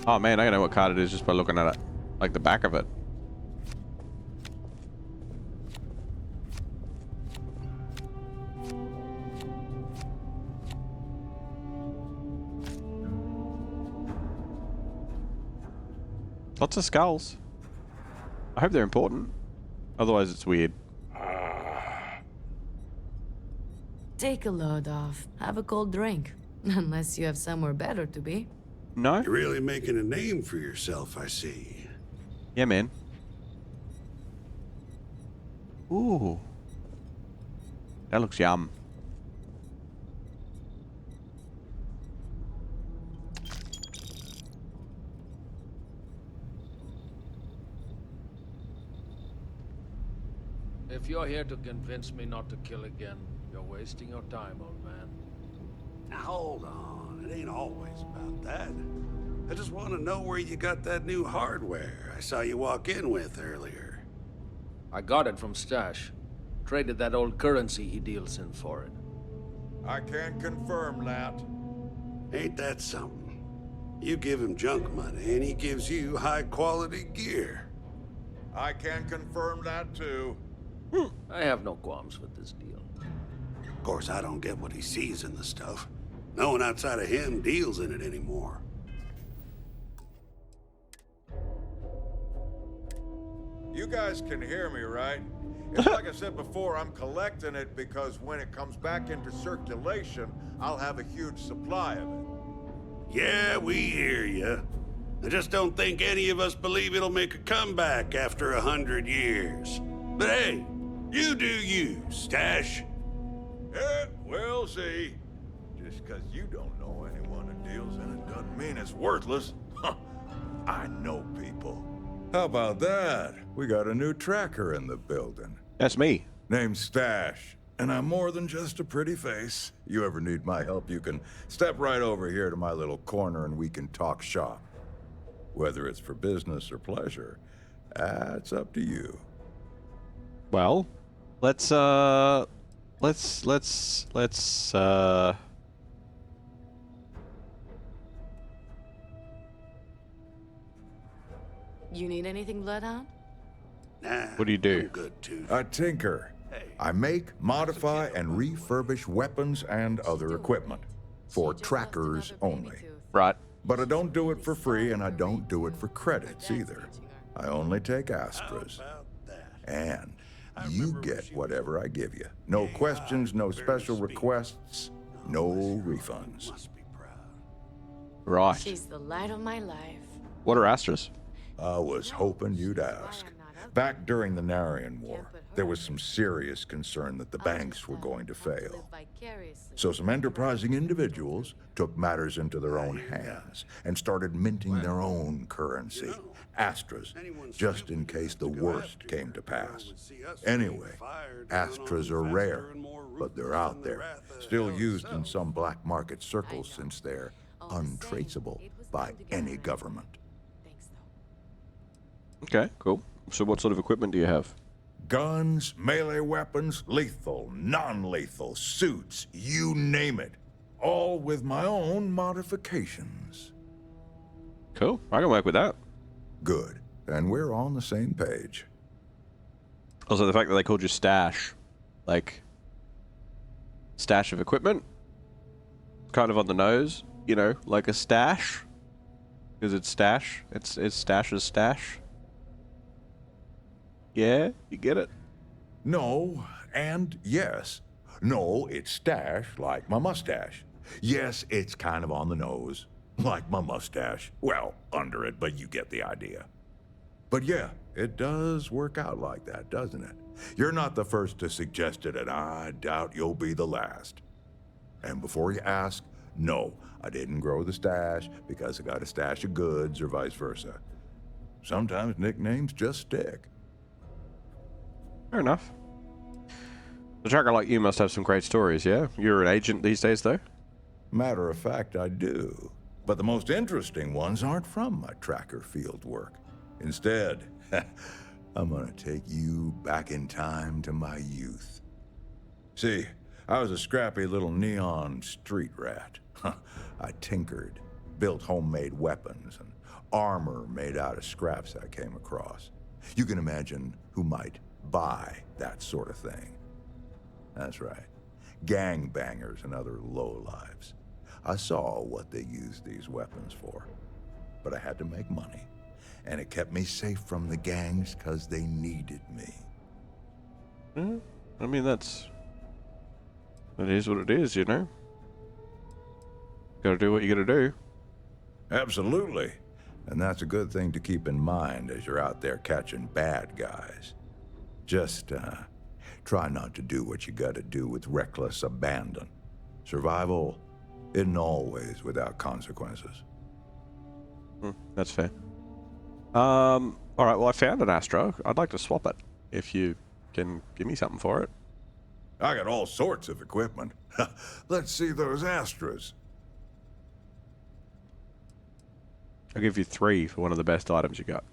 Oh man, I know what card it is just by looking at it. Like the back of it. Lots of skulls. I hope they're important. Otherwise it's weird. Take a load off. Have a cold drink. Unless you have somewhere better to be. No? You're really making a name for yourself, I see. Yeah, man. Ooh. That looks yum. If you're here to convince me not to kill again, you're wasting your time, old man. Now hold on, it ain't always about that. I just want to know where you got that new hardware I saw you walk in with earlier. I got it from Stash. Traded that old currency he deals in for it. I can confirm that. Ain't that something? You give him junk money and he gives you high quality gear. I can confirm that too. I have no qualms with this deal. Of course, I don't get what he sees in the stuff. No one outside of him deals in it anymore. You guys can hear me, right? It's like I said before, I'm collecting it because when it comes back into circulation, I'll have a huge supply of it. Yeah, we hear you. I just don't think any of us believe it'll make a comeback after 100 years. But hey, you do you, Stash. Yeah, we'll see. Just because you don't know anyone who deals in it doesn't mean it's worthless. I know people. How about that? We got a new tracker in the building. That's me. Name's Stash, and I'm more than just a pretty face. You ever need my help, you can step right over here to my little corner and we can talk shop. Whether it's for business or pleasure, that's up to you. Well, let's You need anything, Bloodhound? Nah. What do you do? I'm good too. I tinker. I make, modify, and refurbish weapons and other equipment. For trackers only. Right. But I don't do it for free, and I don't do it for credits either. I only take Astras. And you get whatever I give you. No questions, no special requests, no refunds. Right. She's the light of my life. What are Astras? I was hoping you'd ask. Back during the Narian War, there was some serious concern that the banks were going to fail. So some enterprising individuals took matters into their own hands and started minting their own currency, Astras, just in case the worst came to pass. Anyway, Astras are rare, but they're out there, still used in some black market circles since they're untraceable by any government. Okay, cool. So what sort of equipment do you have? Guns, melee weapons, lethal, non-lethal, suits, you name it. All with my own modifications. Cool, I can work with that. Good, and we're on the same page. Also, the fact that they called you Stash, like, stash of equipment, kind of on the nose, you know, like a stash, because it's stash, it's Stash's stash. Yeah, you get it? No, and yes. No, it's Stash, like my mustache. Yes, it's kind of on the nose, like my mustache. Well, under it, but you get the idea. But yeah, it does work out like that, doesn't it? You're not the first to suggest it, and I doubt you'll be the last. And before you ask, no, I didn't grow the stash because I got a stash of goods or vice versa. Sometimes nicknames just stick. Fair enough. A tracker like you must have some great stories, yeah? You're an agent these days, though? Matter of fact, I do. But the most interesting ones aren't from my tracker field work. Instead, I'm gonna take you back in time to my youth. See, I was a scrappy little neon street rat. I tinkered, built homemade weapons and armor made out of scraps I came across. You can imagine who might buy that sort of thing. That's right. Gangbangers and other lowlives. I saw what they used these weapons for. But I had to make money. And it kept me safe from the gangs because they needed me. I mean, that is what it is, you know? Gotta do what you gotta do. Absolutely. And that's a good thing to keep in mind as you're out there catching bad guys. Just, try not to do what you gotta do with reckless abandon. Survival isn't always without consequences. That's fair. Alright, well, I found an Astra. I'd like to swap it, if you can give me something for it. I got all sorts of equipment. Let's see those Astras. I'll give you 3 for one of the best items you got.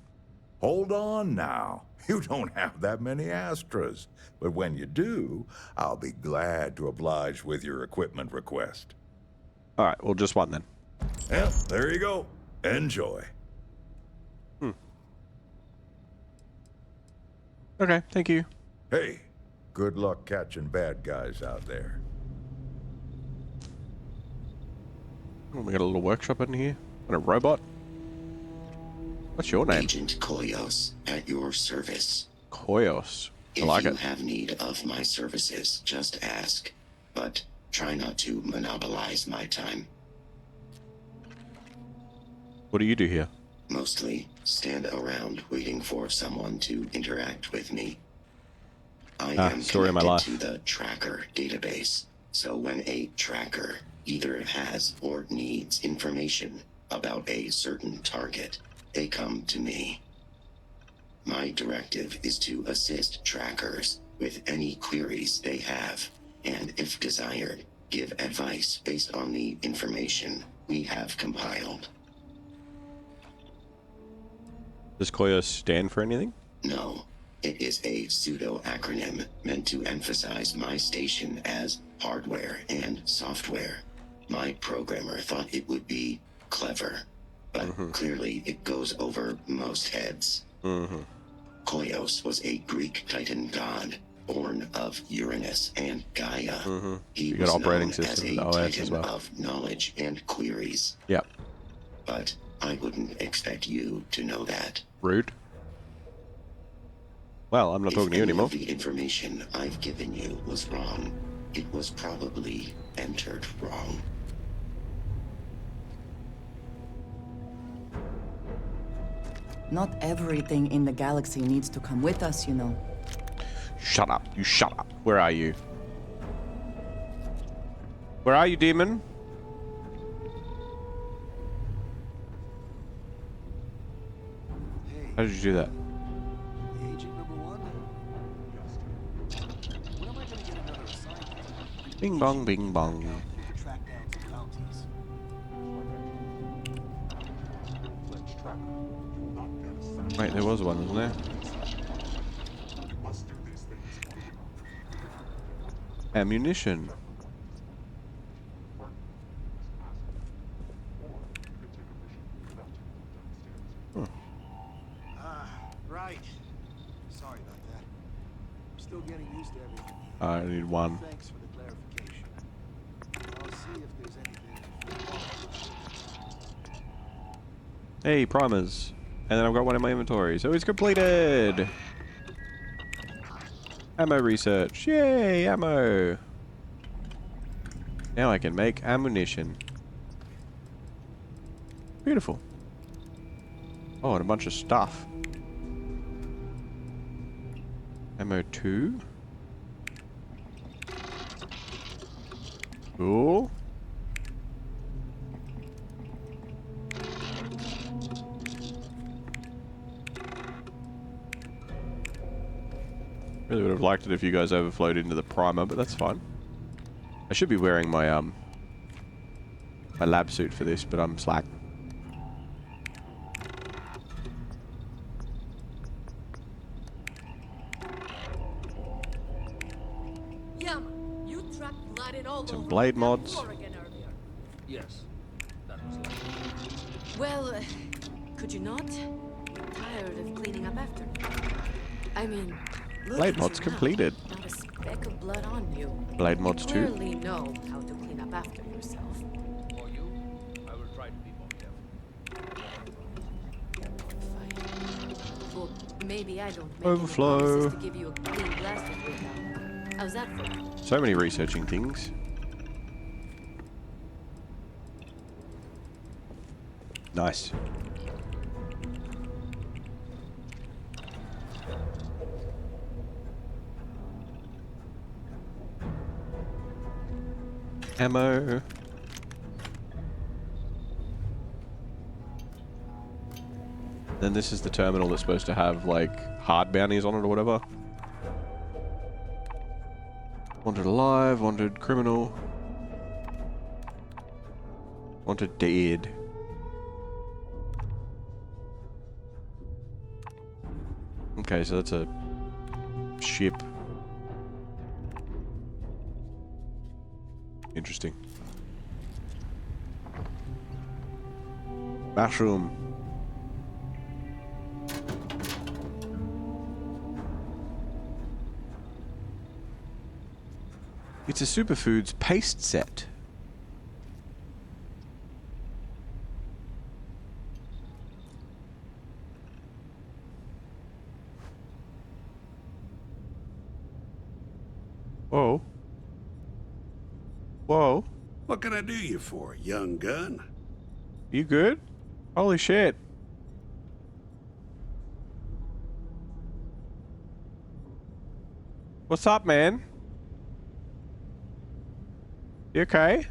Hold on now. You don't have that many Astras. But when you do, I'll be glad to oblige with your equipment request. Alright, well, just one then. Yeah, there you go. Enjoy. Okay, thank you. Hey, good luck catching bad guys out there. Oh, we got a little workshop in here. And a robot. What's your name? Agent Koyos, at your service. Koyos. I like If it. you have need of my services, just ask. But try not to monopolize my time. What do you do here? Mostly stand around waiting for someone to interact with me. I am story of my connected life. to the tracker database, so when a tracker either has or needs information about a certain target, they come to me. My directive is to assist trackers with any queries they have, and if desired, give advice based on the information we have compiled. Does Koyos stand for anything? No, it is a pseudo-acronym meant to emphasize my station as hardware and software. My programmer thought it would be clever, but clearly it goes over most heads. Koyos was a Greek Titan god, born of Uranus and Gaia. He You got was operating known system as and a OS Titan as well. of knowledge and queries. Yep. But I wouldn't expect you to know that. Rude. Well, I'm not talking to you anymore. If the information I've given you was wrong, it was probably entered wrong. Not everything in the galaxy needs to come with us, you know. Shut up. You shut up. Where are you? Where are you, demon? How did you do that? Bing bong, bing bong. Wait, there was one, wasn't there? Ammunition. Right. Sorry about that. I'm still getting used to everything. I need one. Thanks for the clarification. I'll see if there's anything. Hey, primers. And then I've got one in my inventory, so it's completed! Ammo research. Yay, ammo! Now I can make ammunition. Beautiful. Oh, and a bunch of stuff. Ammo 2. Cool. Really would have liked it if you guys overflowed into the primer, but that's fine. I should be wearing my my lab suit for this, but I'm slack. Yama, you tracked blood all Some over blade that mods. floor again earlier. Yes, that was like... Well, could you not? I'm tired of cleaning up after you. I mean, look Blade at mods you now. completed. Not a speck of blood on you. Blade mods You too. clearly know how to clean up after yourself. For you, I will try to be more careful. Well, maybe I don't make Overflow. any promises to give you a clean blast of it now. How's that for you? So many researching things. Nice. Ammo. Then this is the terminal that's supposed to have like hard bounties on it or whatever. Wanted alive, wanted criminal. Wanted dead. Okay, so that's a ship. Interesting. Mushroom. It's a superfoods paste set. Whoa. Whoa. What can I do you for, young gun? You good? Holy shit. What's up, man? You okay?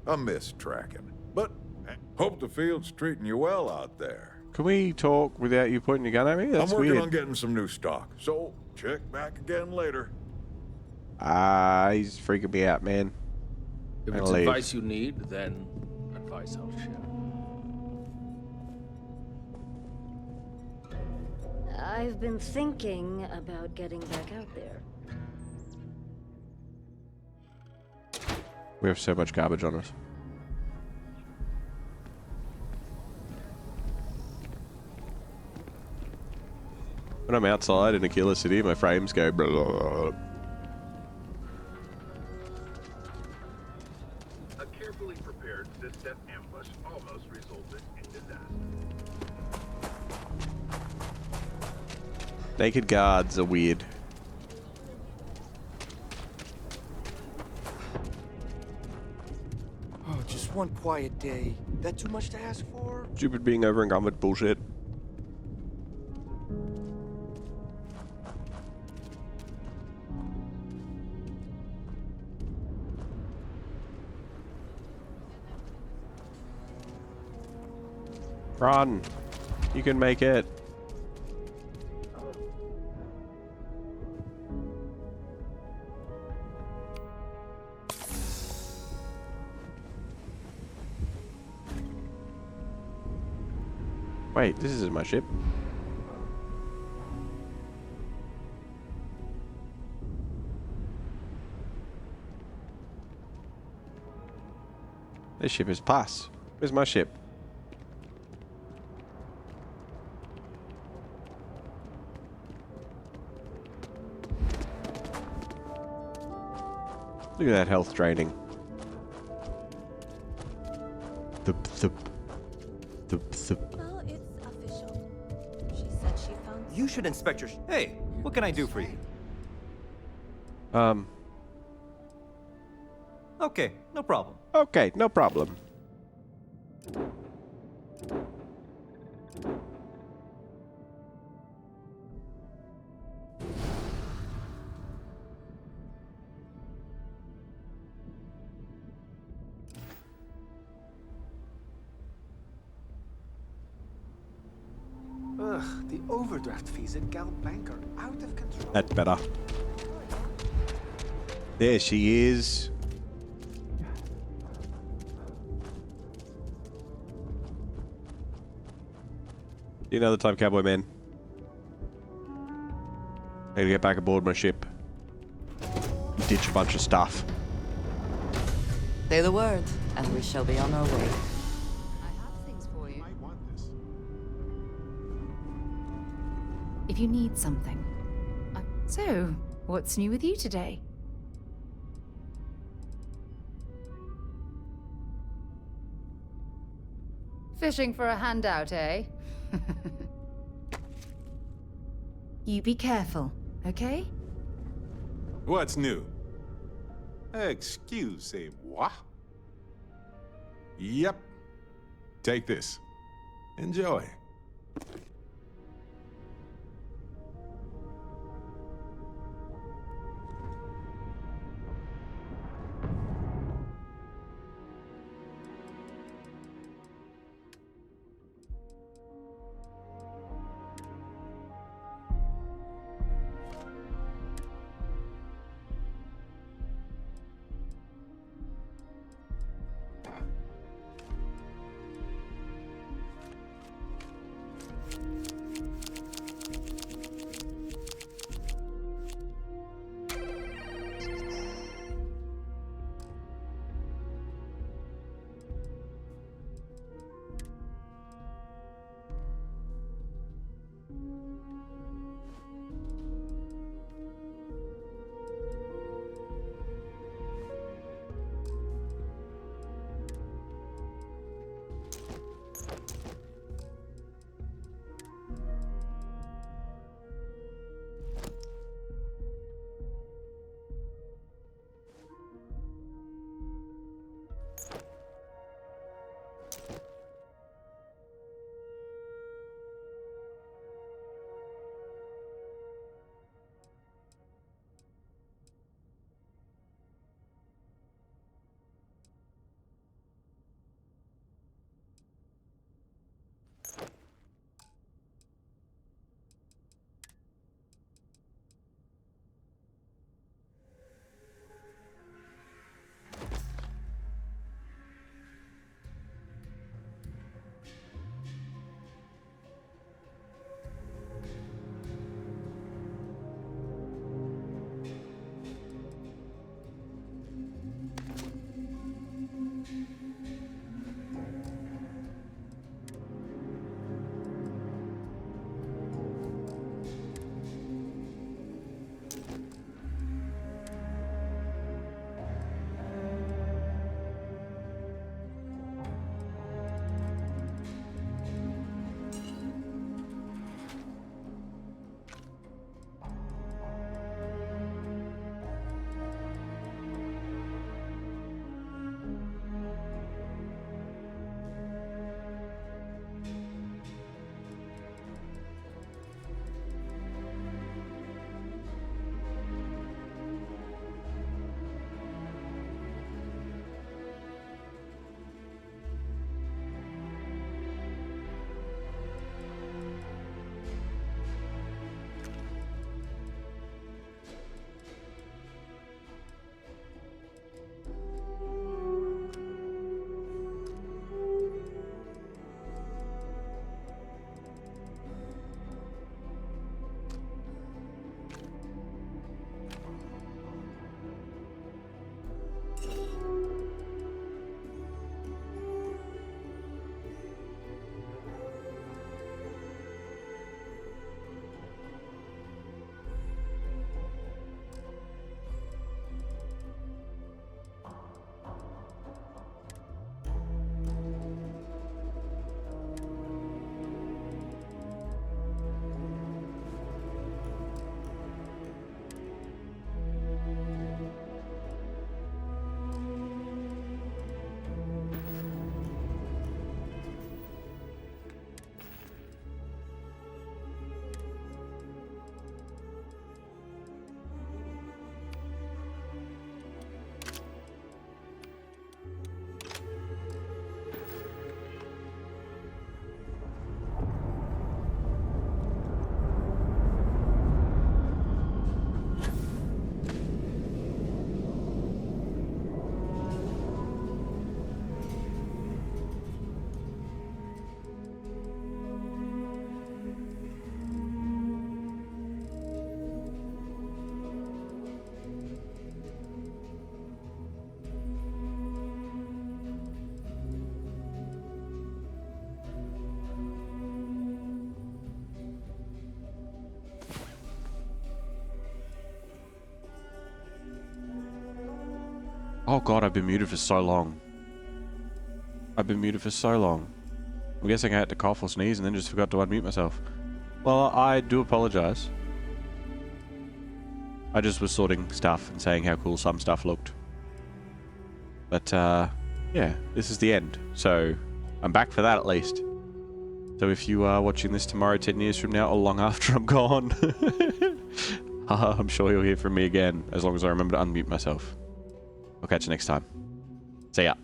I miss tracking, but hope the field's treating you well out there. Can we talk without you pointing your gun at me? That's I'm working weird. on getting some new stock, so check back again later. He's freaking me out, man. If I'm it's gonna leave. advice you need, then advice I'll share. I've been thinking about getting back out there. We have so much garbage on us. When I'm outside in Akila City, my frames go blah, blah, blah. A carefully prepared six-step ambush almost resulted in disaster. Naked guards are weird. Oh, just one quiet day. That too much to ask for? Stupid being over encumbered bullshit. Run. You can make it. Wait, this isn't my ship. This ship is pass. Where's my ship? Look at that health draining. Well, it's official. She said she found. You should inspect your. Hey, what can I do for you? Okay, no problem. Okay, no problem. Ugh, the overdraft fees at Gal Bank are out of control. That's better. There she is. See you another time, cowboy man. I gotta get back aboard my ship. Ditch a bunch of stuff. Say the word, and we shall be on our way. I have things for you. If you need something. So, what's new with you today? Fishing for a handout, eh? You be careful, okay? What's new? Excusez-moi. Yep. Take this. Enjoy. Oh god, I've been muted for so long. I've been muted for so long. I'm guessing I had to cough or sneeze and then just forgot to unmute myself. Well, I do apologize. I just was sorting stuff and saying how cool some stuff looked. But, yeah, this is the end. So, I'm back for that at least. So if you are watching this tomorrow, 10 years from now, or long after I'm gone, I'm sure you'll hear from me again, as long as I remember to unmute myself. I'll catch you next time. See ya.